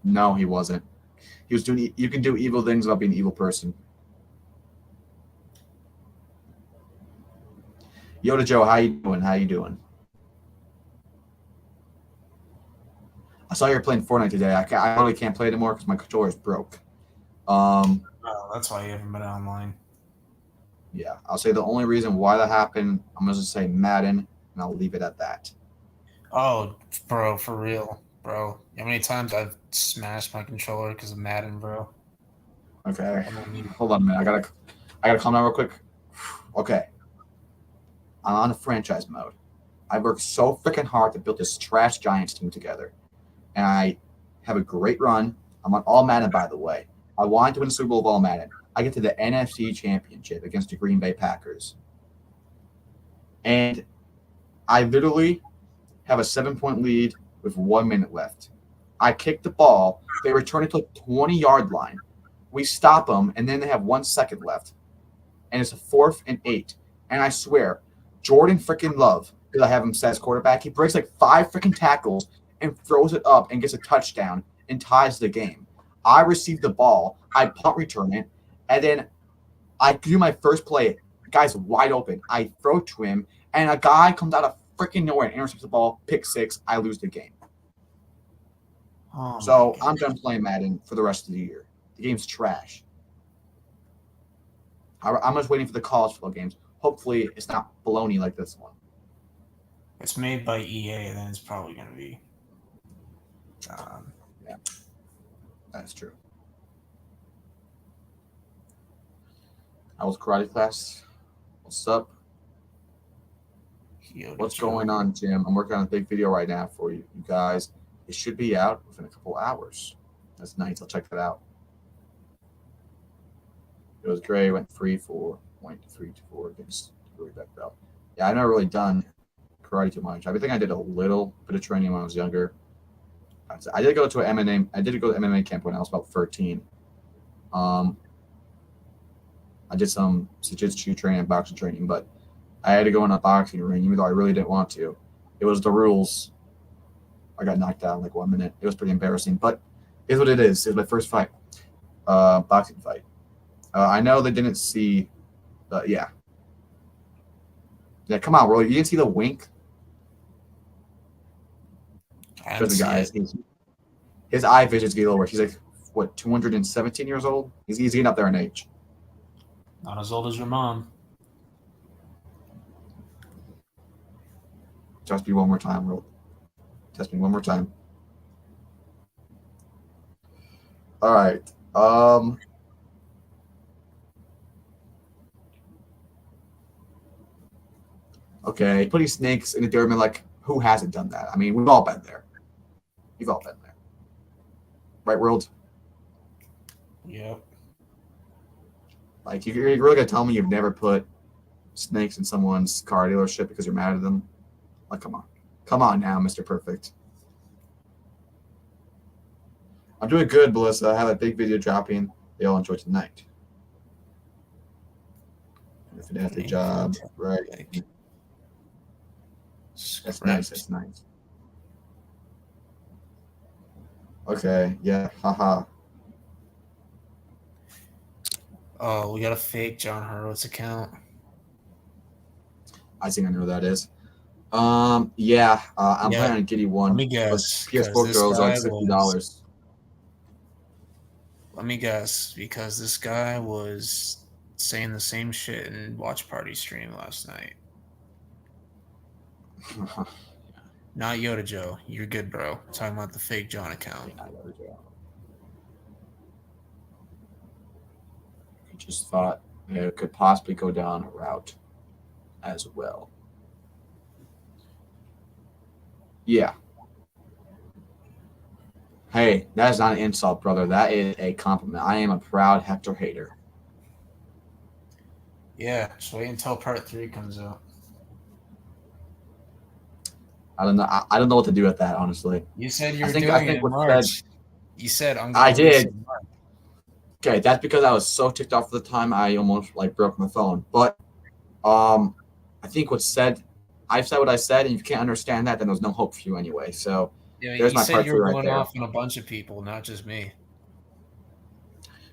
No, he wasn't. He was doing. You can do evil things without being an evil person. Yoda Joe, how you doing? I saw you're playing Fortnite today. I really can't play it anymore because my controller is broke. Oh, that's why you haven't been online. Yeah, I'll say the only reason why that happened, I'm going to say Madden, and I'll leave it at that. Oh, bro, for real, bro. How many times I've smashed my controller because of Madden, bro? Okay, hold on a minute. I gotta calm down real quick. Okay, I'm on a franchise mode. I worked so freaking hard to build this trash Giants team together, and I have a great run. I'm on All Madden, by the way. I wanted to win the Super Bowl of All Madden. I get to the NFC Championship against the Green Bay Packers, and I literally have a 7-point lead with 1 minute left. I kick the ball. They return it to the 20-yard line. We stop them, and then they have 1 second left. And it's a 4th and 8. And I swear, Jordan freaking Love, because I have him set as quarterback, he breaks like 5 freaking tackles and throws it up and gets a touchdown and ties the game. I receive the ball. I punt return it. And then I do my first play. The guy's wide open. I throw to him, and a guy comes out of freaking nowhere and intercepts the ball, pick 6, I lose the game. Oh So I'm done playing Madden for the rest of the year. The game's trash. I'm just waiting for the college football games. Hopefully, it's not baloney like this one. It's made by EA, then it's probably going to be. Yeah, that's true. I was karate class. What's up? What's going on, Jim? I'm working on a big video right now for you guys. It should be out within a couple hours. That's nice. I'll check that out. It was great. Went 3-4, went 3-4 against really back belt. Yeah, I've never really done karate too much. I think I did a little bit of training when I was younger. I did go to an MMA. I did go to MMA camp when I was about 13. I did some jiu-jitsu training and boxing training, but I had to go in a boxing ring, even though I really didn't want to. It was the rules. I got knocked out in like 1 minute. It was pretty embarrassing, but it's what it is. It was my first fight, boxing fight. I know they didn't see, yeah. Yeah, come on, bro. You didn't see the wink? Because the guy, his eye vision's getting lower. He's like, what, 217 years old? He's getting up there in age. Not as old as your mom. Test me one more time, bro. Test me one more time. All right. Okay, putting snakes in a dairy mill, like, who hasn't done that? I mean, we've all been there. You've all been there. Right, World? Yep. Like, you're really going to tell me you've never put snakes in someone's car dealership because you're mad at them? Like, come on. Come on now, Mr. Perfect. I'm doing good, Melissa. I have a big video dropping. They all enjoy tonight. If it has the job, right. That's nice. That's nice. Okay. Yeah. Haha. Oh, we got a fake John Hurwitz account. I think I know who that is. Yeah. I'm planning on getting one. Let me guess. PS4 girls are like $60. Let me guess, because this guy was saying the same shit in Watch Party stream last night. Not Yoda Joe. You're good, bro. I'm talking about the fake John account. He just thought it could possibly go down a route as well. Yeah. Hey, that is not an insult, brother. That is a compliment. I am a proud Hector hater. Yeah, just wait until part 3 comes out. I don't know. I don't know what to do with that, honestly. You said you were doing it in March. You said I'm going I did. Okay, that's because I was so ticked off at the time I almost like broke my phone. But I think I've said what I said, and if you can't understand that, then there's no hope for you anyway. So yeah, there's you my said part you 3 were right going there. off on a bunch of people, not just me.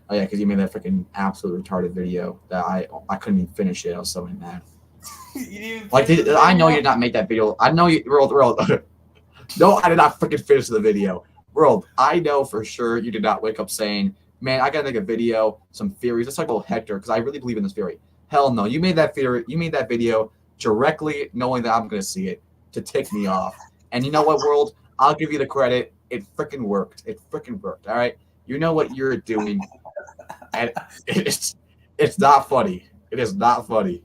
Oh yeah, because you made that freaking absolute retarded video that I couldn't even finish it. I was so mad. Like I know you did not make that video. I know you World. No, I did not freaking finish the video. World, I know for sure you did not wake up saying, man, I gotta make a video, some theories. Let's talk about Hector, because I really believe in this theory. Hell no. You made that theory, you made that video directly knowing that I'm gonna see it to tick me off. And you know what, World? I'll give you the credit. It freaking worked. It freaking worked. All right. You know what you're doing. And it's not funny. It is not funny.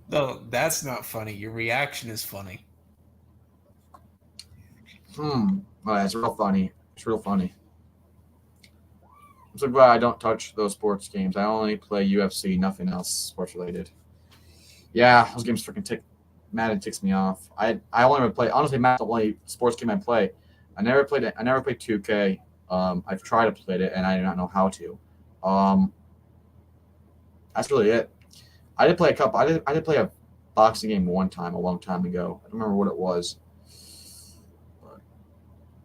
No, that's not funny. Your reaction is funny. Oh, it's real funny. It's real funny. I'm so glad I don't touch those sports games. I only play UFC, nothing else sports related. Yeah, those games freaking Madden ticks me off. I only ever play, honestly, Madden's the only sports game I play. I never played 2K. I've tried to play it and I do not know how to. That's really it. I did play a couple. I did play a boxing game one time a long time ago. I don't remember what it was. But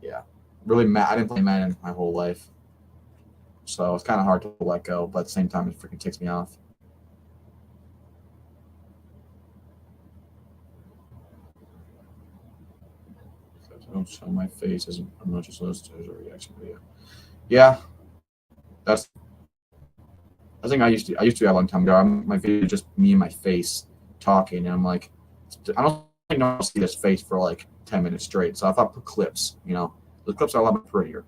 yeah, really I didn't play Madden my whole life, so it's kind of hard to let go. But at the same time, it freaking ticks me off. Don't show my face as much as those as a reaction video. Yeah, that's. I think I used to have a long time ago. My video just me and my face talking, and I'm like, I don't think I'll see this face for like 10 minutes straight. So I thought put clips. The clips are a lot prettier.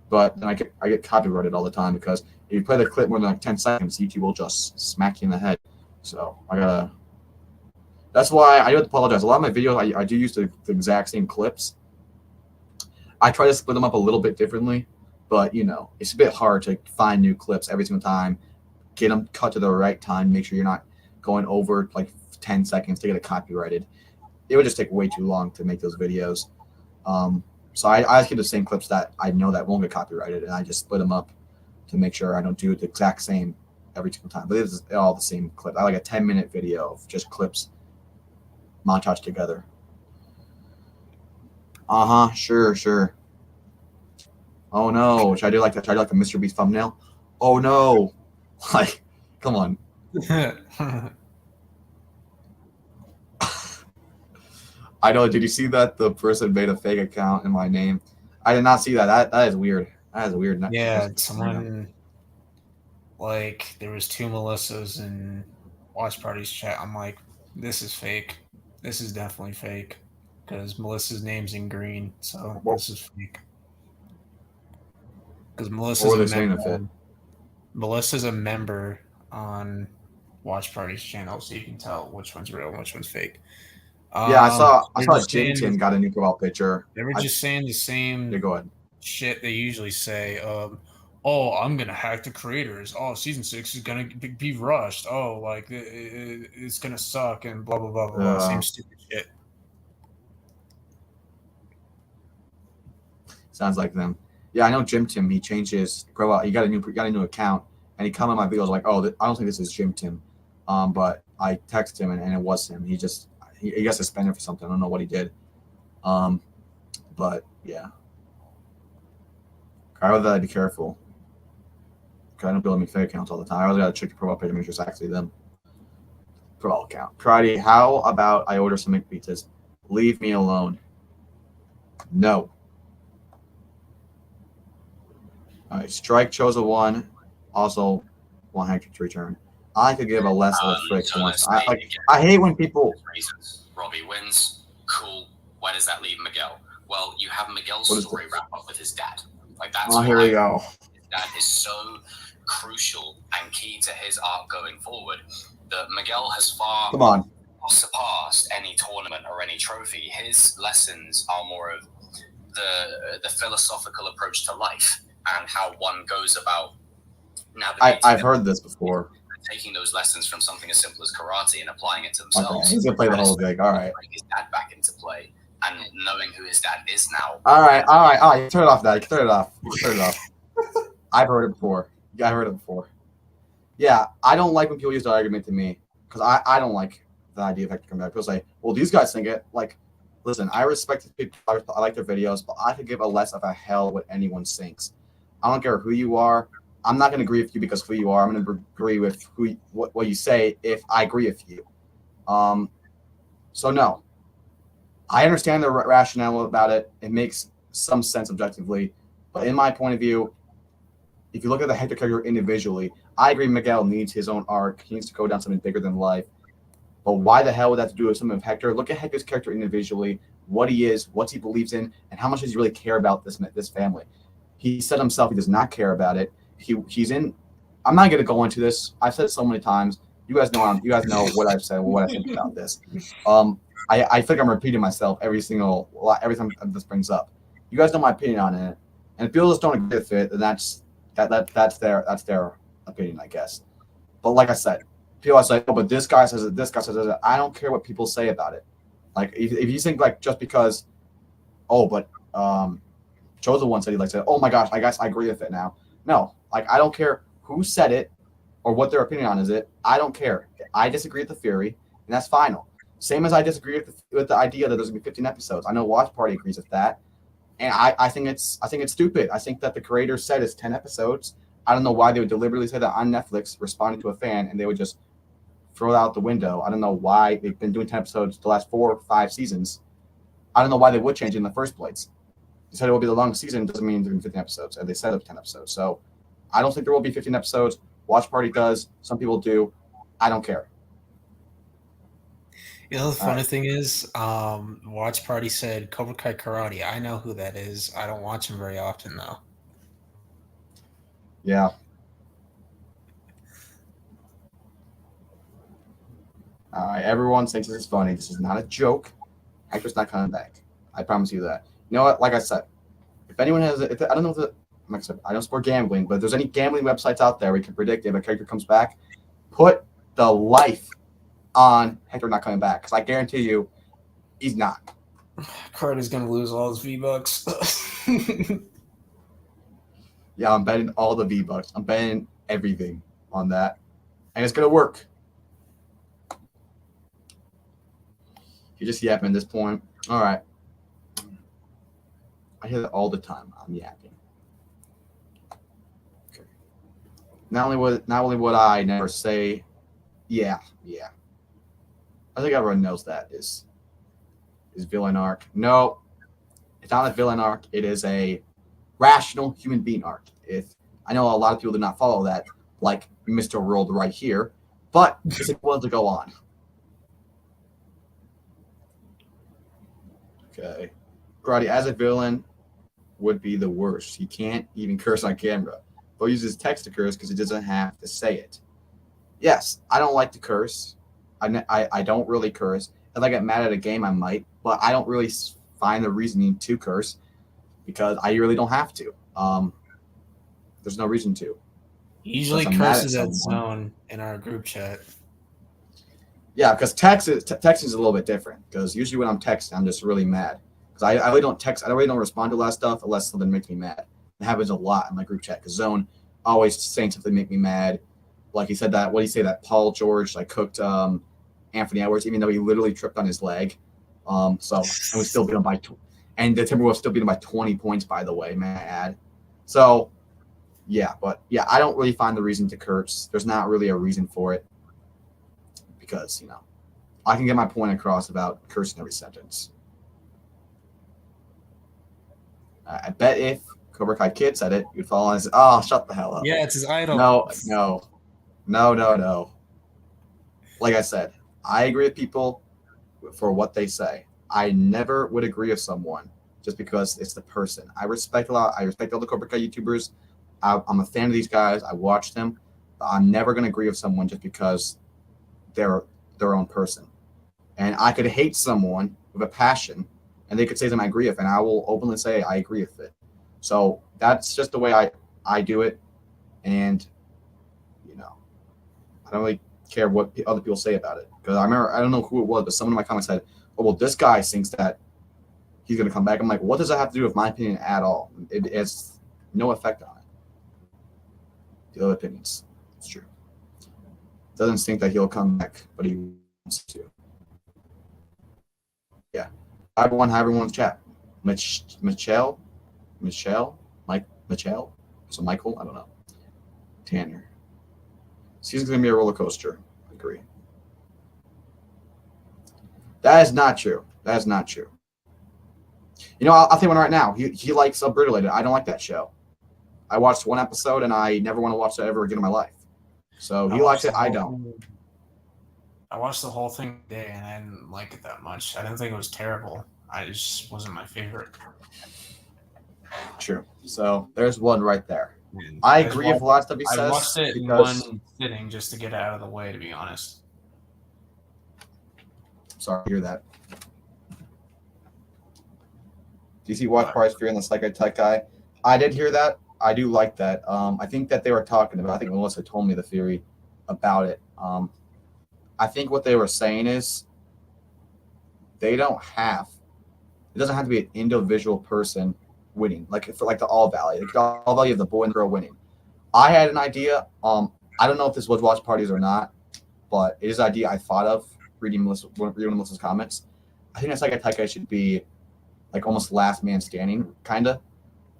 But then I get copyrighted all the time because if you play the clip more than like 10 seconds, YouTube will just smack you in the head. So I gotta. That's why I do apologize. A lot of my videos I do use the exact same clips. I try to split them up a little bit differently, but it's a bit hard to find new clips every single time. Get them cut to the right time. Make sure you're not going over like 10 seconds to get it copyrighted. It would just take way too long to make those videos. So I just keep the same clips that I know that won't get copyrighted, and I just split them up to make sure I don't do the exact same every single time. But it's all the same clip. I like a 10-minute video of just clips montage together. Sure. Oh no, should I do like that? Should I do like a Mr. Beast thumbnail? Oh no, like, come on. I know. Did you see that the person made a fake account in my name? I did not see that. That is weird. That is weird. Yeah, someone like there was 2 Melissas in Watch Party's chat. I'm like, this is fake. This is definitely fake because Melissa's name's in green, so this is fake. Because Melissa's a member on Watch Party's channel, so you can tell which one's real and which one's fake. Yeah, I saw Jim got a new profile picture. They were just saying the same go ahead. shit they usually say. Oh, I'm gonna hack the creators. Oh, season 6 is gonna be rushed. Oh, like it's gonna suck and blah blah blah blah. Same stupid shit. Sounds like them. Yeah, I know Jim Tim. He changed his profile. He got a new account, and he commented on my videos like, "Oh, I don't think this is Jim Tim," but I texted him and it was him. He got suspended for something. I don't know what he did. But yeah, I would be careful. I don't build any fake accounts all the time. I always gotta check the profile page to make sure it's actually them. Profile account. Karate, how about I order some McPizzas? Leave me alone. No. All right, Strike chose a 1. Also, 1 hector to return. I could give a less of a frick. I hate when people. Reasons. Robby wins. Cool. Where does that leave Miguel? Well, you have Miguel's story wrap up with his dad. Like that's. Oh, here we go. His dad is so crucial and key to his arc going forward that Miguel has far surpassed any tournament or any trophy. His lessons are more of the philosophical approach to life and how one goes about navigating. I've heard this before. Taking those lessons from something as simple as karate and applying it to themselves. Okay, he's gonna play the whole thing. All right. Bring his dad back into play and knowing who his dad is now. All right. Turn it off, Dad. Turn it off. I've heard it before. Yeah, I heard it before. Yeah, I don't like when people use the argument to me because I don't like the idea of Hector coming back. People say, well, these guys think it. Like, listen, I respect people. I like their videos, but I could give a less of a hell what anyone thinks. I don't care who you are. I'm not going to agree with you because of who you are. I'm going to agree with what you say if I agree with you. So, no. I understand the rationale about it. It makes some sense objectively. But in my point of view, if you look at the Hector character individually, I agree Miguel needs his own arc. He needs to go down something bigger than life. But why the hell would that have to do with something of Hector? Look at Hector's character individually, what he is, what he believes in, and how much does he really care about this family. He said himself he does not care about it. He's in. I'm not going to go into this. I've said it so many times. You guys know what I've said, what I think about this. I think I'm repeating myself every time this brings up. You guys know my opinion on it, and if people just don't agree with it, then that's their opinion, I guess. But like I said, people are saying, "Oh, but this guy says it. This guy says it." I don't care what people say about it. Like if you think like just because, Chosen One said he likes it. Oh my gosh, I guess I agree with it now. No, like I don't care who said it or what their opinion on is it. I don't care. I disagree with the theory, and that's final. Same as I disagree with the idea that there's gonna be 15 episodes. I know Watch Party agrees with that, and I think it's stupid. I think that the creator said it's 10 episodes. I don't know why they would deliberately say that on Netflix, responding to a fan, and they would just throw it out the window. I don't know why they've been doing 10 episodes the last 4 or 5 seasons. I don't know why they would change it in the first place. They said it will be the longest season. Doesn't mean there's 15 episodes, and they said it 10 episodes. So I don't think there will be 15 episodes. Watch Party does. Some people do. I don't care. You know, the funny thing is, Watch Party said Cobra Kai Karate. I know who that is. I don't watch him very often, though. Yeah. All right, everyone thinks this is funny. This is not a joke. Hector's not coming back. I promise you that. You know what? Like I said, if anyone has, I don't know like I said, I don't support gambling, but if there's any gambling websites out there where you can predict if a character comes back, put the life on Hector not coming back, because I guarantee you, he's not. Carter's gonna lose all his V-Bucks. Yeah, I'm betting all the V-Bucks. I'm betting everything on that, and it's gonna work. You're just yapping at this point. All right. I hear that all the time. I'm yapping. Okay. Not only would I never say, yeah. I think everyone knows that is villain arc. No, it's not a villain arc. It is a rational human being arc. I know a lot of people do not follow that, like Mr. World right here, but it's able to go on. Okay. Karate as a villain would be the worst. He can't even curse on camera. But he uses text to curse because he doesn't have to say it. Yes, I don't like to curse. I don't really curse. If I get mad at a game, I might. But I don't really find the reasoning to curse because I really don't have to. There's no reason to. He usually curses at Zone in our group chat. Yeah, because texting is a little bit different. Because usually when I'm texting, I'm just really mad. Because I really don't text. I really don't respond to a lot of stuff unless something makes me mad. It happens a lot in my group chat. Because Zone always saying something make me mad. Like he said that. What did he say? That Paul George cooked Anthony Edwards, even though he literally tripped on his leg. And we still beat him by and the Timberwolves still beat him by 20 points. By the way, may I add? So yeah, I don't really find the reason to curse. There's not really a reason for it. Because, I can get my point across about cursing every sentence. I bet if Cobra Kai Kid said it, you'd follow and say, oh, shut the hell up. Yeah, it's his idol. No. Like I said, I agree with people for what they say. I never would agree with someone just because it's the person. I respect a lot. I respect all the Cobra Kai YouTubers. I'm a fan of these guys. I watch them. But I'm never going to agree with someone just because they're their own person. And I could hate someone with a passion, and they could say something I agree with, and I will openly say I agree with it. So that's just the way I do it. And, I don't really care what other people say about it. Because I remember, I don't know who it was, but someone in my comments said, oh, well, this guy thinks that he's going to come back. I'm like, what does that have to do with my opinion at all? It has no effect on it. The other opinions. It's true. Doesn't think that he'll come back, but he wants to. Yeah. Hi, everyone's chat. Michelle? So Michael? I don't know. Tanner. Season's going to be a roller coaster. I agree. That is not true. I'll tell you one right now. He likes Obliterated. I don't like that show. I watched one episode, and I never want to watch that ever again in my life. So he likes it. I don't. I watched the whole thing today, and I didn't like it that much. I didn't think it was terrible. I just wasn't my favorite. True. So there's one right there. I agree with a lot of stuff he says. I watched it in one sitting just to get it out of the way, to be honest. Sorry to hear that. Do you see Watch Party's fear in the Psycho Tech guy? I did hear that. I do like that. I think that they were talking about, I think Melissa told me the theory about it. I think what they were saying is it doesn't have to be an individual person winning, like for the All Valley. The All Valley of the boy and the girl winning. I had an idea. I don't know if this was Watch Parties or not, but it is an idea I thought of reading Melissa's comments. I think that Psycho Tech guy should be like almost last man standing, kind of.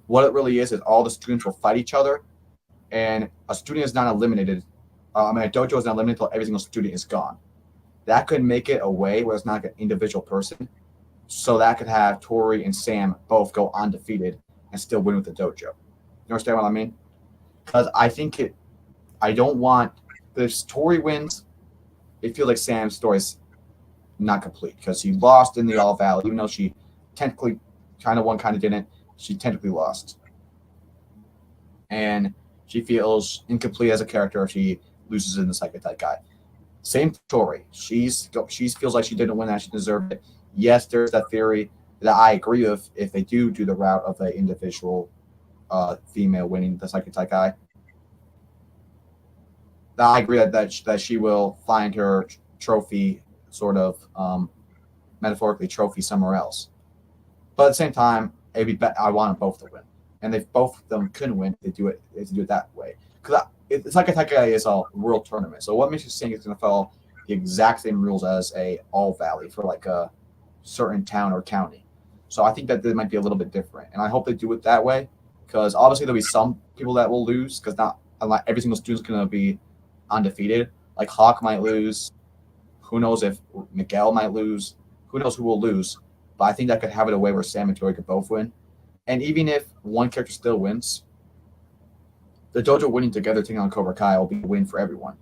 What it really is all the students will fight each other, and a student is not eliminated. A dojo is not eliminated until every single student is gone. That could make it a way where it's not like an individual person. so that could have Tori and Sam both go undefeated and still win with the dojo. You understand what I mean? Because I don't want, if Tori wins, it feels like Sam's story's not complete because she lost in the All Valley, even though she technically kind of won, kind of didn't. She technically lost. And she feels incomplete as a character if she loses in the Psychic Type guy. Same Tori. She feels like she didn't win that. She deserved it. Yes, there's that theory that I agree with if they do the route of an individual female winning the Psychic Type guy. I agree that she will find her trophy, sort of metaphorically trophy, somewhere else. But at the same time, I want them both to win. And if both of them couldn't win, they do it that way. Because it's like a Tekken is a world tournament. So what makes you think it's going to follow the exact same rules as a All Valley for like a certain town or county? So I think that they might be a little bit different. And I hope they do it that way. Because obviously there'll be some people that will lose because not every single student's going to be undefeated. Like Hawk might lose. Who knows if Miguel might lose. Who knows who will lose. But I think that could have it a way where Sam and Tori could both win. And even if one character still wins, the dojo winning together taking on Cobra Kai will be a win for everyone.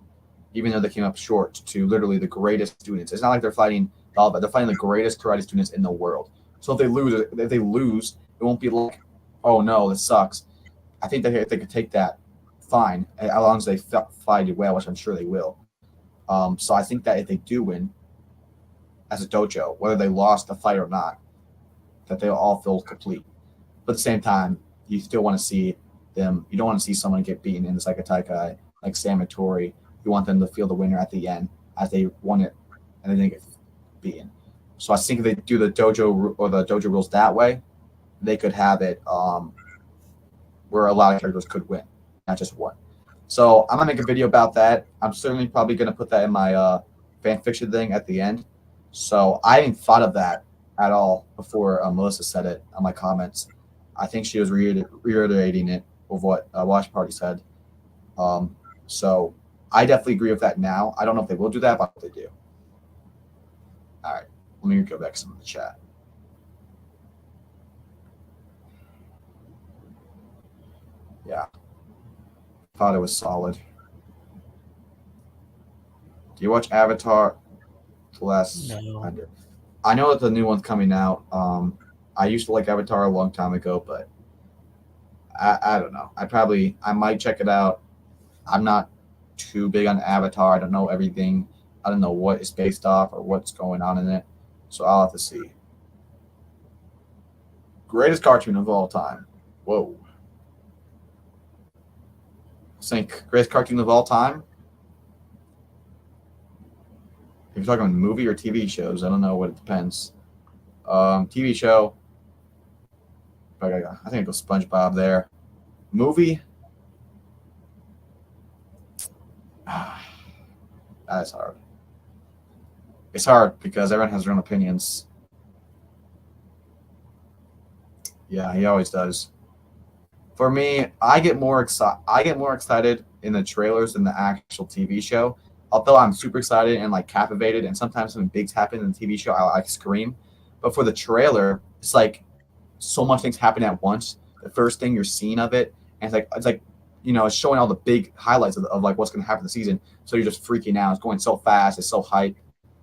Even though they came up short to literally the greatest students. It's not like they're fighting they're fighting the greatest karate students in the world. So if they lose, it won't be like, oh no, this sucks. I think they could take that fine, as long as they fight it well, which I'm sure they will. So I think that if they do win as a dojo, whether they lost the fight or not, that they'll all feel complete. But at the same time, you still want to see them. You don't want to see someone get beaten in the Psychic Type guy like Sam and Tori. You want them to feel the winner at the end as they won it and then they get beaten. So I think if they do the dojo rules that way, they could have it where a lot of characters could win, not just one. So I'm gonna make a video about that. I'm certainly probably gonna put that in my fan fiction thing at the end. So I hadn't thought of that at all before Melissa said it on my comments. I think she was reiterating it of what Watch Party said. So I definitely agree with that now. I don't know if they will do that, but they do. All right, let me go back to some of the chat. Yeah, thought it was solid. Do you watch Avatar? No. I know that the new one's coming out. I used to like Avatar a long time ago, but I don't know. I might check it out. I'm not too big on Avatar. I don't know everything. I don't know what it's based off or what's going on in it. So I'll have to see. Greatest cartoon of all time. Whoa. Think greatest cartoon of all time? If you're talking movie or TV shows, I don't know what it depends. TV show. I think I go SpongeBob there. Movie. That's hard. It's hard because everyone has their own opinions. Yeah, he always does. For me, I get more excited in the trailers than the actual TV show. Although I'm super excited and like captivated, and sometimes when bigs happen in the TV show, I like scream. But for the trailer, it's like so much things happen at once. The first thing you're seeing of it, and it's like it's showing all the big highlights of like what's going to happen this season. So you're just freaking out. It's going so fast. It's so hype.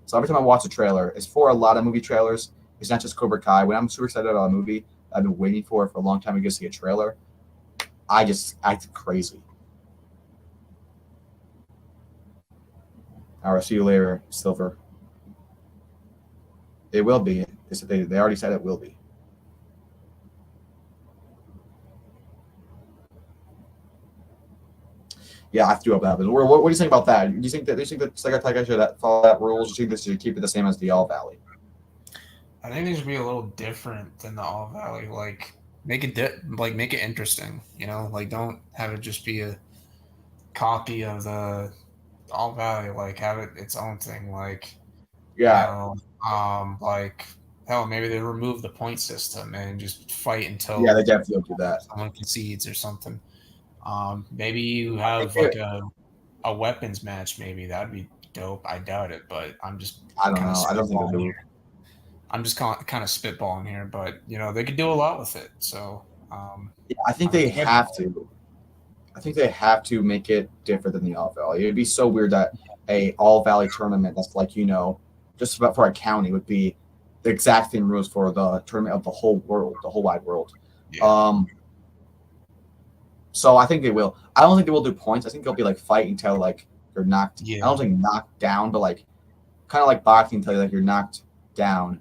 So every time I watch a trailer, it's for a lot of movie trailers. It's not just Cobra Kai. When I'm super excited about a movie I've been waiting for a long time to get to see a trailer, I just act crazy. All right, see you later, Silver. It will be. They already said it will be. Yeah, I have to do up that. But what do you think about that? Do you think that Psychic Type should follow that rules? Do you think they should keep it the same as the All Valley? I think they should be a little different than the All Valley. Like make it interesting. Like don't have it just be a copy of the All Valley. Like have it its own thing. Like like hell, maybe they remove the point system and just fight until they definitely do that. Someone concedes or something. Maybe you have like a weapons match. Maybe that'd be dope. I doubt it, but I don't know. I don't think they'll do it. I'm just kind of spitballing here, but they could do a lot with it. So yeah, I think they have to. I think they have to make it different than the All Valley. It'd be so weird that a All Valley tournament that's like just about for a county would be the exact same rules for the tournament of the whole world, the whole wide world. Yeah. So I think they will. I don't think they will do points. I think they'll be like fight until like you're knocked. Yeah. I don't think knocked down, but like kind of like boxing until like you're knocked down.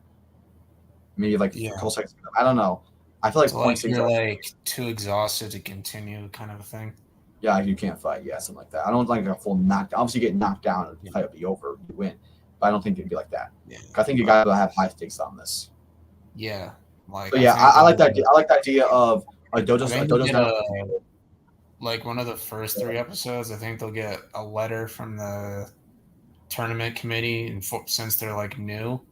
Maybe like a couple seconds. I don't know. I feel like so points. Like you're like too exhausted to continue, kind of a thing. Yeah, you can't fight. Yeah, something like that. I don't like a full knockdown. Obviously, you get knocked down and the fight will be over. You win, but I don't think it'd be like that. Yeah. I think you gotta have high stakes on this. Yeah. Like. But yeah, I like that. I like the idea of a dojo's. Like one of the first 3 episodes, I think they'll get a letter from the tournament committee, and since they're like new,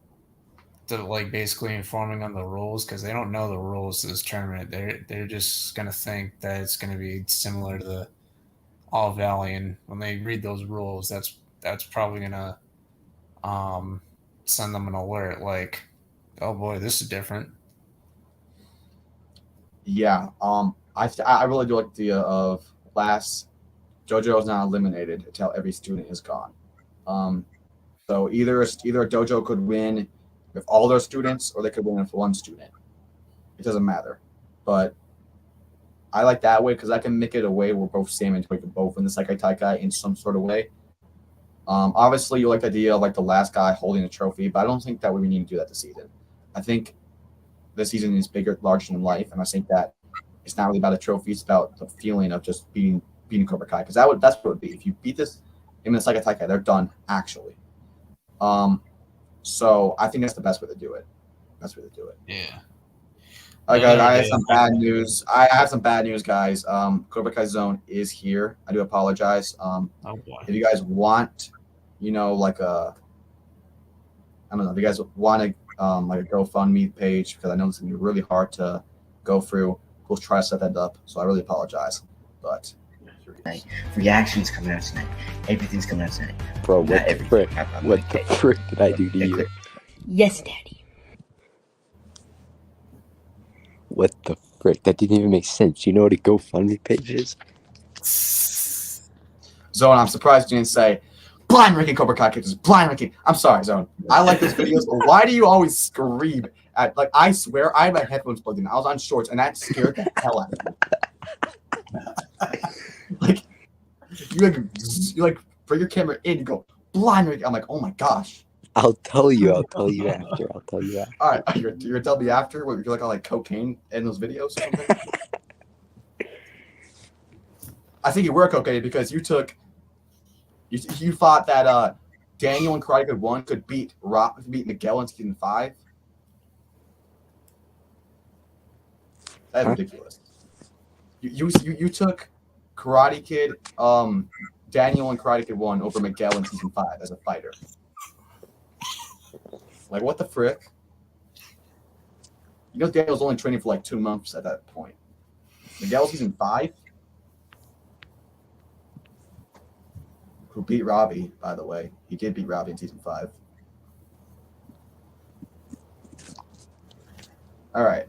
to like basically informing them the rules, because they don't know the rules to this tournament. They're just gonna think that it's gonna be similar to the All Valley, and when they read those rules, that's probably gonna send them an alert like, oh boy, this is different. Yeah, I really do like the idea of last JoJo is not eliminated until every student is gone. So either a dojo could win with all their students, or they could win with one student. It doesn't matter, but I like that way because I can make it a way where both Sam and Toy can both win the Sekai Taikai in some sort of way. Obviously, you like the idea of like the last guy holding a trophy, but I don't think that we need to do that this season. I think this season is bigger, larger than life, and I think that it's not really about a trophy. It's about the feeling of just beating Cobra Kai, because that's what it would be. If you beat this in the Sekai Taikai, they're done actually. So I think that's the best way to do it. Yeah. I have some bad news. I have some bad news, guys. Cobra Kai Zone is here. I do apologize. If you guys want, like I don't know, if you guys want to like a GoFundMe page, because I know it's gonna be really hard to go through. We'll try to set that up. So I really apologize, but reactions coming out tonight. Everything's coming out tonight. Bro, what the frick did I do to you? Yes, Daddy. What the frick? That didn't even make sense. You know what a GoFundMe page is? Zone, I'm surprised you didn't say blind ranking Cobra Kai kickers. Blind ranking. I'm sorry, Zone. I like those videos, but why do you always scream at, like, I swear I had my headphones plugged in. I was on shorts and that scared the hell out of me. Like you bring your camera in, you go blind ranking. I'm like, oh my gosh. I'll tell you after. All right, you're gonna tell me after what you're like on like cocaine in those videos or something? I think you were cocaine because you thought that Daniel and Karate Kid 1 could beat Miguel in season 5. That's ridiculous. You took Karate Kid, Daniel and Karate Kid 1 over Miguel in season 5 as a fighter. Like, what the frick? Daniel's only training for like 2 months at that point. Miguel season 5? Who beat Robby, by the way. He did beat Robby in season 5. All right.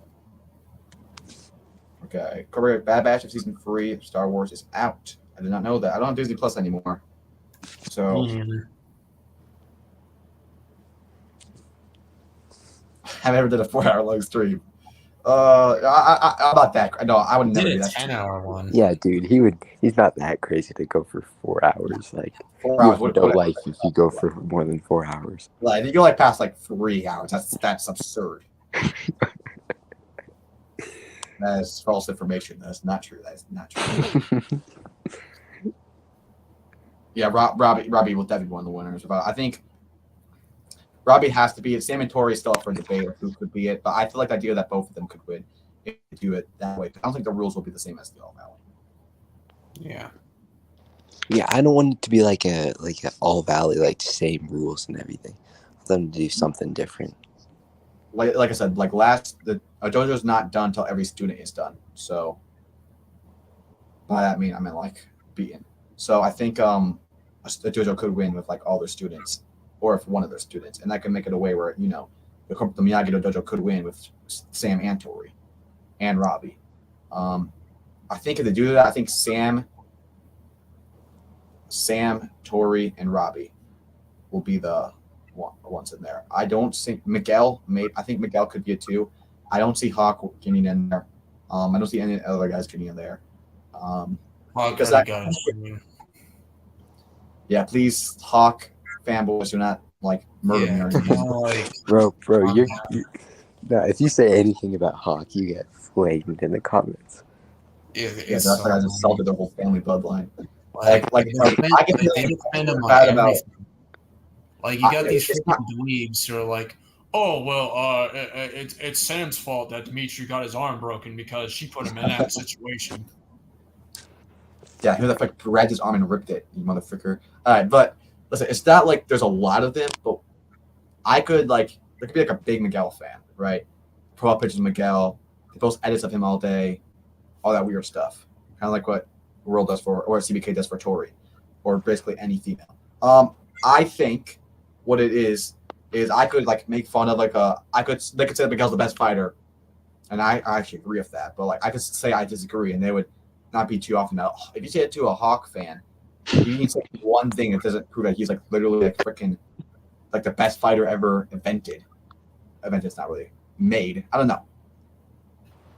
Okay. Bad Batch of season 3 of Star Wars is out. I did not know that. I don't have Disney Plus anymore. So I've never did a 4-hour long stream. About that. No, I would never do that. 10-hour one. Yeah, dude, he's not that crazy to go for 4 hours. Like 4 hours. You have no life if you go for more than 4 hours. Like, if you go like past like 3 hours, that's absurd. That is false information. That's not true. That is not true. Yeah, Robby will definitely be one of the winners. But I think Robby has to be it. Sam and Tori is still up for debate of who could be it, but I feel like the idea that both of them could win if they do it that way. I don't think the rules will be the same as the All Valley. Yeah. Yeah, I don't want it to be like a All Valley, like same rules and everything. I want them to do something different. Like I said, like the dojo's not done until every student is done. So by that I mean like beaten. So I think a dojo could win with like all their students, or if one of their students, and that can make it a way where the Miyagi-Do Dojo could win with Sam and Tori and Robby. I think if they do that, I think Sam, Tori, and Robby will be the ones in there. I don't think Miguel. I think Miguel could be a 2. I don't see Hawk getting in there. I don't see any other guys getting in there. Because yeah, please, Hawk fanboys, do not like murder me or anything. Bro, you're no. If you say anything about Hawk, you get flamed in the comments. Yeah, That's why I just insulted their whole family bloodline. I get defend him on everything. Like you got these freaking dweebs who are like, oh well, it's Sam's fault that Dimitri got his arm broken because she put him in that situation. Yeah, who the fuck grabbed his arm and ripped it, you motherfucker. All right, but listen, it's not like there's a lot of them, but I could there could be like a big Miguel fan, right? Pull up pictures of Miguel, he posts edits of him all day, all that weird stuff, kind of like what World does for, or CBK does for Tori, or basically any female. I think what it is I could make fun of they could say Miguel's the best fighter, and I actually agree with that, but I could say I disagree, and they would not be too often. Now, if you say it to a Hawk fan, you need to say one thing that doesn't prove that he's literally freaking the best fighter ever invented. Invented's not really made. I don't know.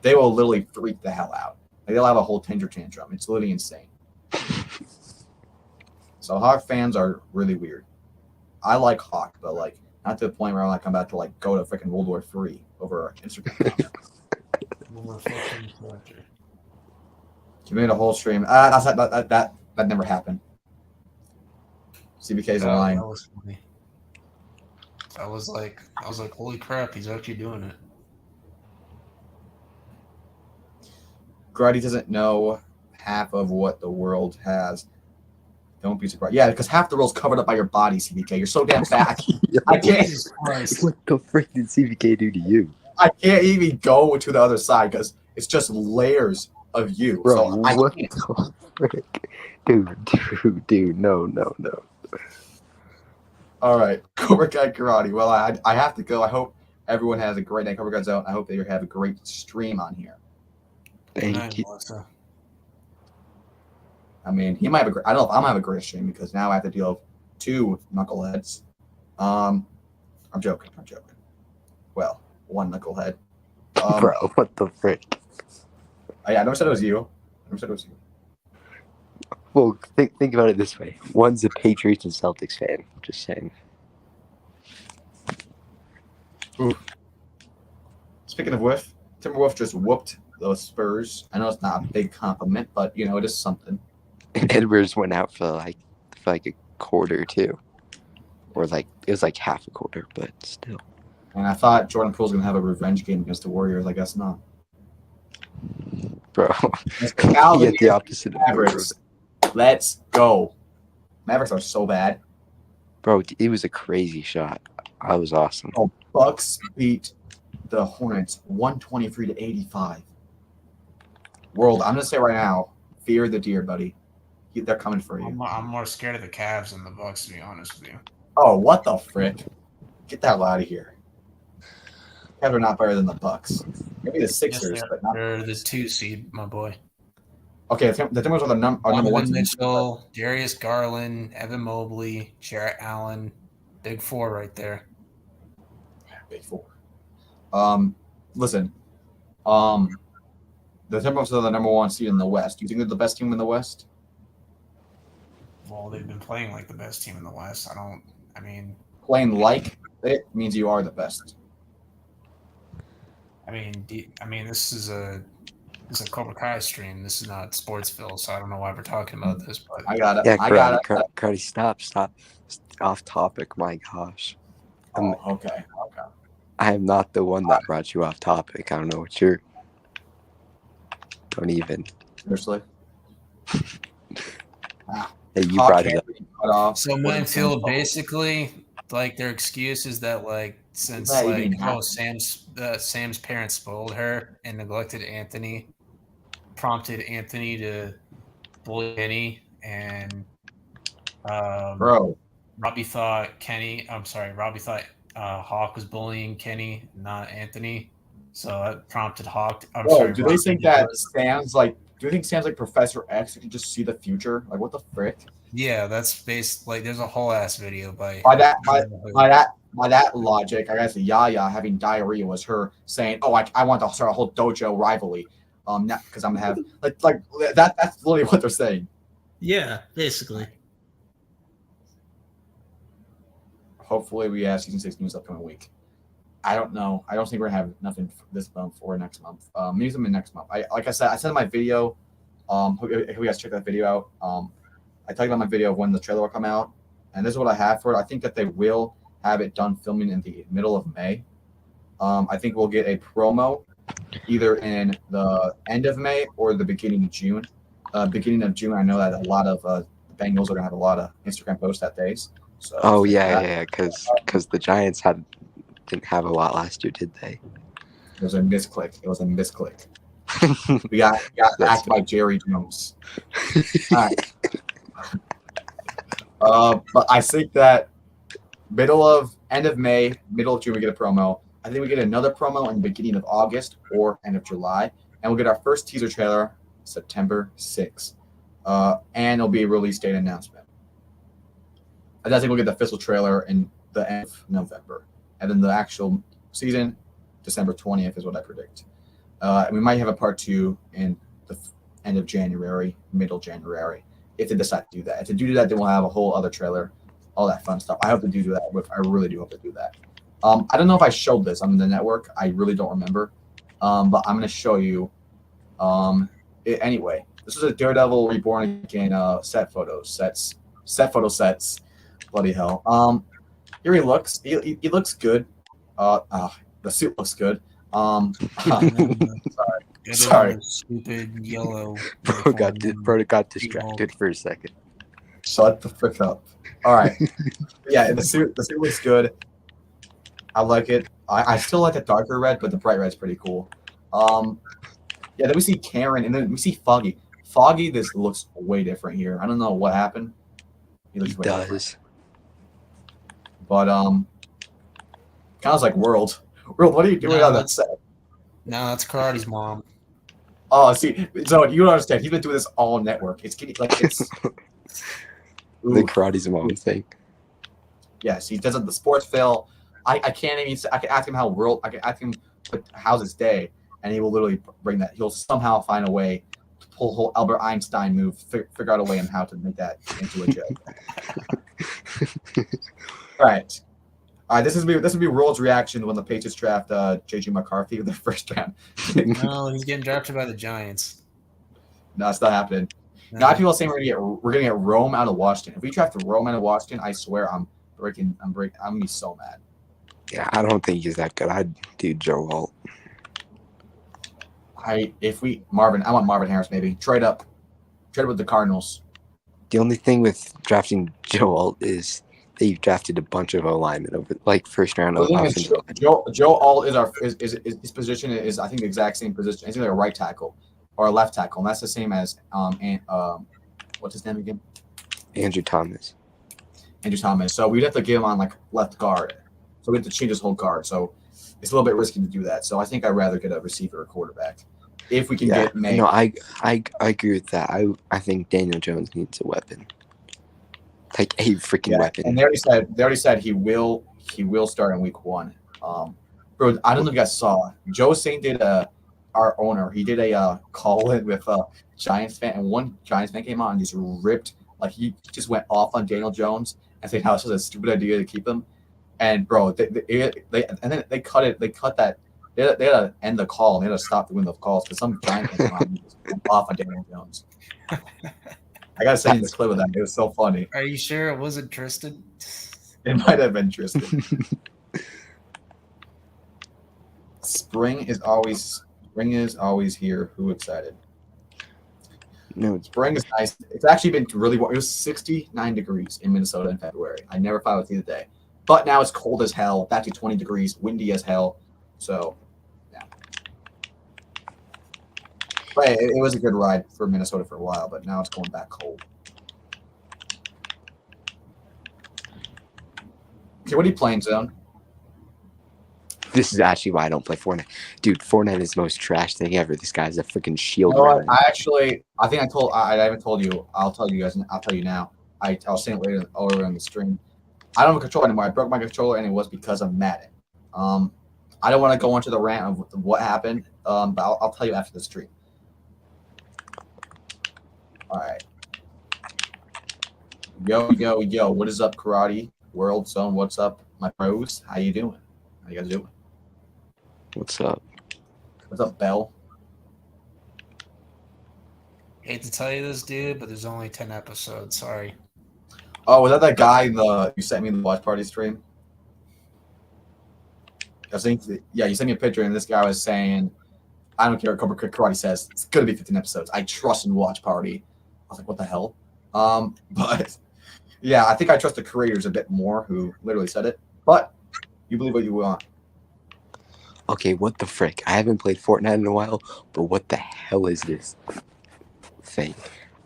They will literally freak the hell out. They'll have a whole tender tantrum. It's literally insane. So Hawk fans are really weird. I like Hawk, but not to the point where I'm about to go to freaking World War III over Instagram. You made a whole stream. That never happened. CBK's lying. That was funny. I was like, holy crap, he's actually doing it. Grady doesn't know half of what the world has. Don't be surprised. Yeah, because half the world's covered up by your body, CBK. You're so damn fat. I can't. Jesus Christ. What the frick did CBK do to you? I can't even go to the other side because it's just layers of you. Bro, so what the frick? Dude, no. All right, Cobra Kai Karate. Well, I have to go. I hope everyone has a great night. Cobra Kai's out. I hope that you have a great stream on here. Thank you. Melissa. I mean, he might have I don't know if I'm gonna have a great stream because now I have to deal with 2 knuckleheads. I'm joking. Well, 1 knucklehead. Bro, what the frick? I never said it was you. Well, think about it this way. One's a Patriots and Celtics fan. Just saying. Ooh. Speaking of whiff, Timberwolf just whooped those Spurs. I know it's not a big compliment, but it is something. And Edwards went out for a quarter too, or it was half a quarter, but still. And I thought Jordan Poole's gonna have a revenge game against the Warriors. I guess not. Bro, you get the opposite of Mavericks. Let's go. Mavericks are so bad. Bro, it was a crazy shot. I was awesome. Oh, Bucks beat the Hornets 123-85. World, I'm gonna say right now, fear the deer, buddy. They're coming for you. I'm more scared of the Cavs than the Bucks, to be honest with you. Oh, what the frick? Get that out of here. Cavs are not better than the Bucks. Maybe the Sixers, but not. They're the 2 seed, my boy. Okay, the Timberwolves are the number 1 Mitchell, Darius Garland, Evan Mobley, Jarrett Allen, big 4 right there. Big 4. Listen. The Timberwolves are the number 1 seed in the West. Do you think they're the best team in the West? Well, they've been playing like the best team in the West. Playing like it means you are the best. This is a Cobra Kai stream. This is not Sportsville, so I don't know why we're talking about this. But I got it. Yeah, I got it. Cardi, stop. Off topic, my gosh. Okay. I am not the one that brought you off topic. I don't know what you're. Don't even. Seriously? Hey, you brought it up. So mine feel basically their excuse is that since Sam's parents spoiled her and neglected Anthony, prompted Anthony to bully Kenny, and Bro. Robby thought Hawk was bullying Kenny, not Anthony. So that prompted Hawk. I'm Bro, sorry. do they think that Sam's like? Do you think Sam's like Professor X? You can just see the future. Like, what the frick? Yeah, that's based. Like, there's a whole ass video by that logic. I guess Yaya having diarrhea was her saying, "Oh, I want to start a whole dojo rivalry." Because I'm gonna have like that. That's literally what they're saying. Yeah, basically. Hopefully, we have season 6 news upcoming week. I don't know. I don't think we're gonna have nothing this month or next month. Maybe something next month. Like I said in my video. Hope you guys check that video out. I talked about my video of when the trailer will come out, and this is what I have for it. I think that they will have it done filming in the middle of May. I think we'll get a promo either in the end of May or the beginning of June. Beginning of June, I know that a lot of the Bengals are gonna have a lot of Instagram posts that days. So because the Giants didn't have a lot last year, did they? It was a misclick. We got backed by Jerry Jones. All right. But I think that end of May, middle of June, we get a promo. I think we get another promo in the beginning of August or end of July, and we'll get our first teaser trailer September 6th. And it'll be a release date announcement. And I think we'll get the official trailer in the end of November, and then the actual season December 20th is what I predict. And we might have a part 2 in the end of January, middle January, if they decide to do that. If they do that, then we'll have a whole other trailer, all that fun stuff. I hope to do that. I really do hope to do that. I don't know if I showed this on the network. I really don't remember. But I'm going to show you. Anyway, this is a Daredevil Reborn Again set photo sets. Bloody hell. Here he looks. He looks good. The suit looks good. Sorry. Stupid yellow. Bro got distracted for a second. Shut the frick up. All right. Yeah, the suit looks good. I like it. I still like the darker red, but the bright red's pretty cool. Yeah, then we see Karen, and then we see Foggy. Foggy, this looks way different here. I don't know what happened. He looks way different. But kind of like World. World, what are you doing on that set? No, that's Karate's mom. Oh, see, so you don't understand. He's been doing this all network. It's getting like it's the Karate's mom thing. Yes, he does it the sports film. I can't even. I can ask him I can ask him how's his day, and he will literally bring that. He'll somehow find a way to pull a whole Albert Einstein move, figure out a way on how to make that into a joke. All right. This would be World's reaction when the Patriots draft J.J. McCarthy in the first round. No, he's getting drafted by the Giants. No, it's not happening. No. Now people are saying we're gonna get Rome out of Washington. If we draft Rome out of Washington, I swear I'm gonna be so mad. Yeah, I don't think he's that good. I'd do Joe Alt. I want Marvin Harris maybe. Trade with the Cardinals. The only thing with drafting Joe Alt is they've drafted a bunch of O-linemen over first round. Joe Alt is his position is I think the exact same position. He's either a right tackle or a left tackle, and that's the same as what's his name again? Andrew Thomas. So we'd have to give him on like left guard. So we have to change his whole guard. So it's a little bit risky to do that. So I think I'd rather get a receiver or quarterback. If we can get May. No, I agree with that. I think Daniel Jones needs a weapon. Like a freaking weapon. And they already said he will start in week 1. Bro, I don't know if you guys saw. Joe Saint did our owner. He did a call in with a Giants fan, and one Giants fan came on and just ripped, like he just went off on Daniel Jones and said how this was a stupid idea to keep him. And bro, they cut it. They cut that. They had to end the call. They had to stop doing the calls because some Giant fan came on and just went off on Daniel Jones. I gotta send you this clip of that. It was so funny. Are you sure it wasn't Tristan? It might have been Tristan. Spring is always here. Who excited? No, spring is nice. It's actually been really warm. It was 69 degrees in Minnesota in February. I never thought it would be the day. But now it's cold as hell, back to 20 degrees, windy as hell. So, yeah. But it was a good ride for Minnesota for a while, but now it's going back cold. Okay, what are you playing, Zone? This is actually why I don't play Fortnite. Dude, Fortnite is the most trash thing ever. This guy's a freaking shield. You know what? I haven't told you. I'll tell you guys. I'll tell you now. I'll say it later on the stream. I don't have a controller anymore. I broke my controller, and it was because of Madden. I don't want to go into the rant of what happened, but I'll tell you after the stream. All right. Yo. What is up, Karate World Zone? What's up, my pros? How you doing? How you guys doing? What's up? What's up, Bell? Hate to tell you this, dude, but there's only 10 episodes. Sorry. Oh, was that guy you sent me in the watch party stream? I think, yeah, you sent me a picture, and this guy was saying, I don't care what Cobra Kai Karate says. It's going to be 15 episodes. I trust in watch party. I was like, what the hell? But, yeah, I think I trust the creators a bit more who literally said it. But you believe what you want. Okay, what the frick? I haven't played Fortnite in a while, but what the hell is this thing?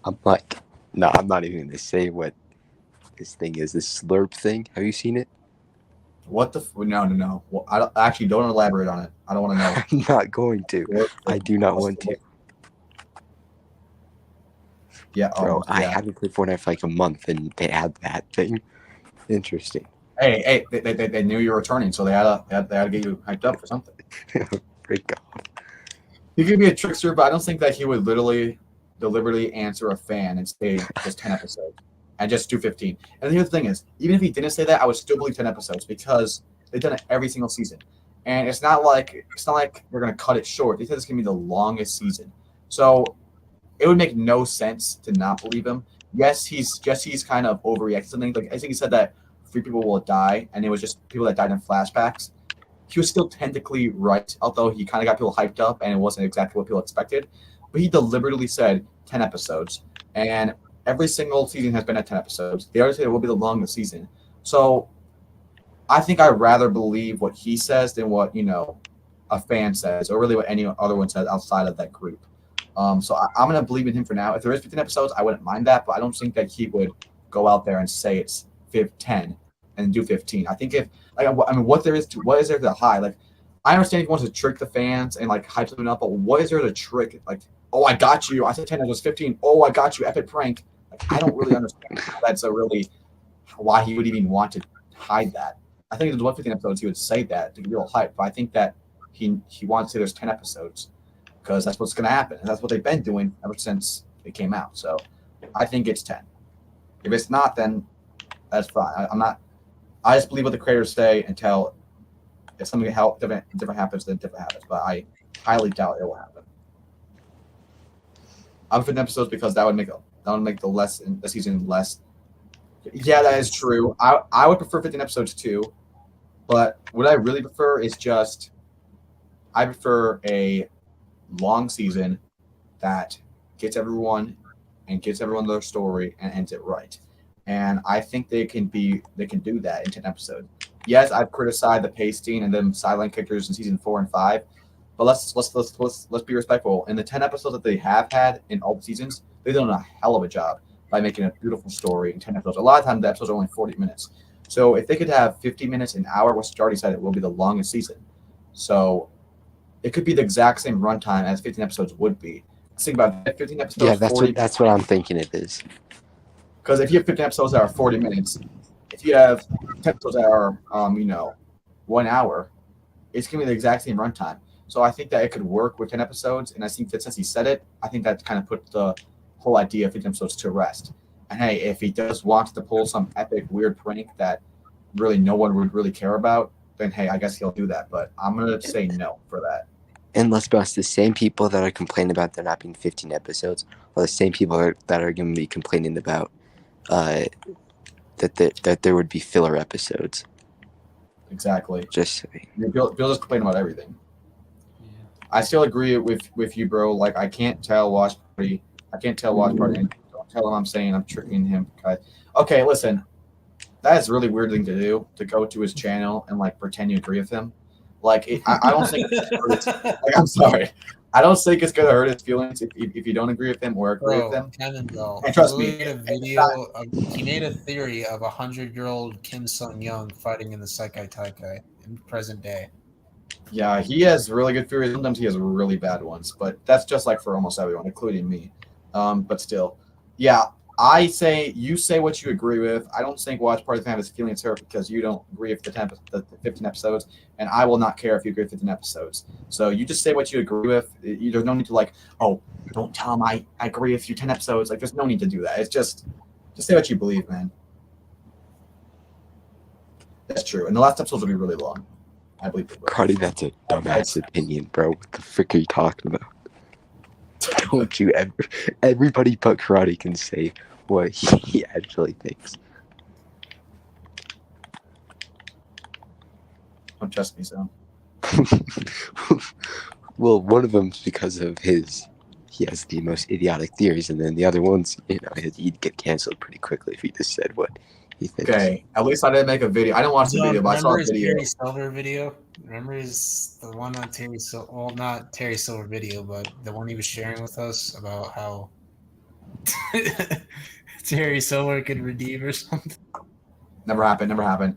I'm like, no, I'm not even going to say what this thing is. This slurp thing. Have you seen it? What the? No. Well, don't elaborate on it. I don't want to know. I'm not going to. I do not want to. Yeah, bro. Yeah. I haven't played Fortnite for like a month, and they had that thing. Interesting. Hey, they knew you were returning, so they had to get you hyped up for something. Break off. He could be a trickster, but I don't think that he would literally deliberately answer a fan and say just 10 episodes and just do 15. And the other thing is, even if he didn't say that, I would still believe 10 episodes because they've done it every single season. And it's not like they're gonna cut it short. They said it's gonna be the longest season. So it would make no sense to not believe him. Yes, he's kind of overreacting something. Like I think he said that 3 people will die, and it was just people that died in flashbacks. He was still technically right, although he kind of got people hyped up, and it wasn't exactly what people expected. But he deliberately said 10 episodes, and every single season has been at 10 episodes. They already said it will be the longest season. So I think I'd rather believe what he says than what, a fan says, or really what any other one says outside of that group. So I'm going to believe in him for now. If there is 15 episodes, I wouldn't mind that, but I don't think that he would go out there and say it's 10 and do 15. I think what is there to hide? Like, I understand if he wants to trick the fans and like hype something up, but what is there to trick? Like, oh, I got you. I said 10, it was 15. Oh, I got you. Epic prank. Like, I don't really understand how that's why he would even want to hide that. I think if there's 15 episodes, he would say that to get real hype. But I think that he wants to say there's 10 episodes because that's what's going to happen, and that's what they've been doing ever since it came out. So I think it's 10. If it's not, then that's fine. I just believe what the creators say until if something different happens, then different happens. But I highly doubt it will happen. I'm for 10 episodes because that would make the season less. Yeah, that is true. I would prefer 15 episodes too, but what I really prefer is I prefer a long season that gets everyone their story and ends it right. And I think they can do that in 10 episodes. Yes, I've criticized the pacing and them sideline kickers in season 4 and 5, but let's be respectful. In the 10 episodes that they have had in all the seasons, they've done a hell of a job by making a beautiful story in 10 episodes. A lot of times the episodes are only 40 minutes. So if they could have 50 minutes, an hour, which already said it will be the longest season. So it could be the exact same runtime as 15 episodes would be. Think about 15 episodes. Yeah, that's what I'm thinking it is. Because if you have 15 episodes that are 40 minutes, if you have 10 episodes that are 1 hour, it's gonna be the exact same runtime. So I think that it could work with 10 episodes, and I think that since he said it, I think that kind of put the whole idea of 15 episodes to rest. And hey, if he does want to pull some epic weird prank that really no one would really care about, then hey, I guess he'll do that. But I'm gonna say no for that. And let's be honest, the same people that are complaining about there not being 15 episodes are the same people that are going to be complaining about that there would be filler episodes. Exactly. Just saying. Bill just complain about everything. Yeah. I still agree with you, bro. Like, I can't tell Watch Party. And don't tell him I'm saying I'm tricking him. Okay, listen. That is a really weird thing to do, to go to his channel and like pretend you agree with him. Like, I don't think it's like, I'm sorry. I don't think it's gonna hurt his feelings if you don't agree with him or agree with him. And trust me, he made a theory of 100-year-old Kim Sung Young fighting in the Sekai Taikai in present day. Yeah, he has really good theories. Sometimes he has really bad ones, but that's just like for almost everyone, including me. But still, yeah, I say you say what you agree with. I don't think Watch Party Fan is feelings hurt because you don't agree with the 15 episodes, and I will not care if you agree with 15 episodes. So you just say what you agree with. There's no need to like, oh, don't tell him I agree with you 10 episodes. Like, there's no need to do that. It's just say what you believe, man. That's true. And the last episodes will be really long. I believe it will. Cardi, that's a dumbass opinion, bro. What the frick are you talking about? Don't you ever... Everybody but Karate can say what he actually thinks. Don't trust me, so. Well, one of them's because of he has the most idiotic theories, and then the other one's, he'd get canceled pretty quickly if he just said what he thinks. Okay, at least I didn't make a video. I didn't watch the video, but I saw a his video. Terry Silver video? Remember the one on Terry Silver? Well, not Terry Silver video, but the one he was sharing with us about how Terry Silver could redeem or something. Never happened. All right,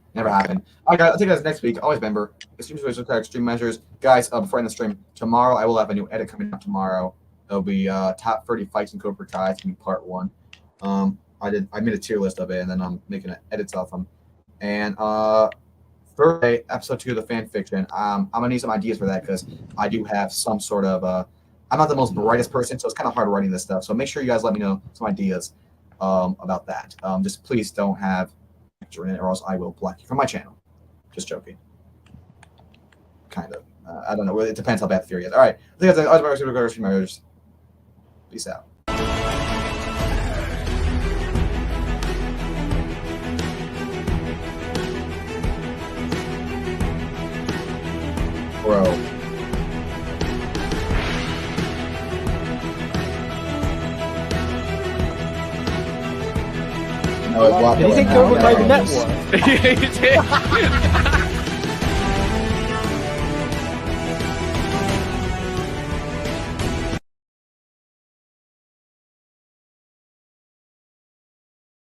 guys, I'll take you guys next week. Always remember, extreme situations require extreme measures. Guys, before I end the stream, tomorrow I will have a new edit coming out tomorrow. It'll be top 30 fights in Cobra Kai. It's going to be part 1. I made a tier list of it, and then I'm making edits off them. And Thursday, episode 2 of the Fanfiction. I'm gonna need some ideas for that because I do have some sort of. I'm not the most brightest person, so it's kind of hard writing this stuff. So make sure you guys let me know some ideas about that. Just please don't have in it, or else I will block you from my channel. Just joking. Kind of. I don't know. It depends how bad the theory is. All right. Peace out. Bro. No, Did he say Cobra Kai the net one?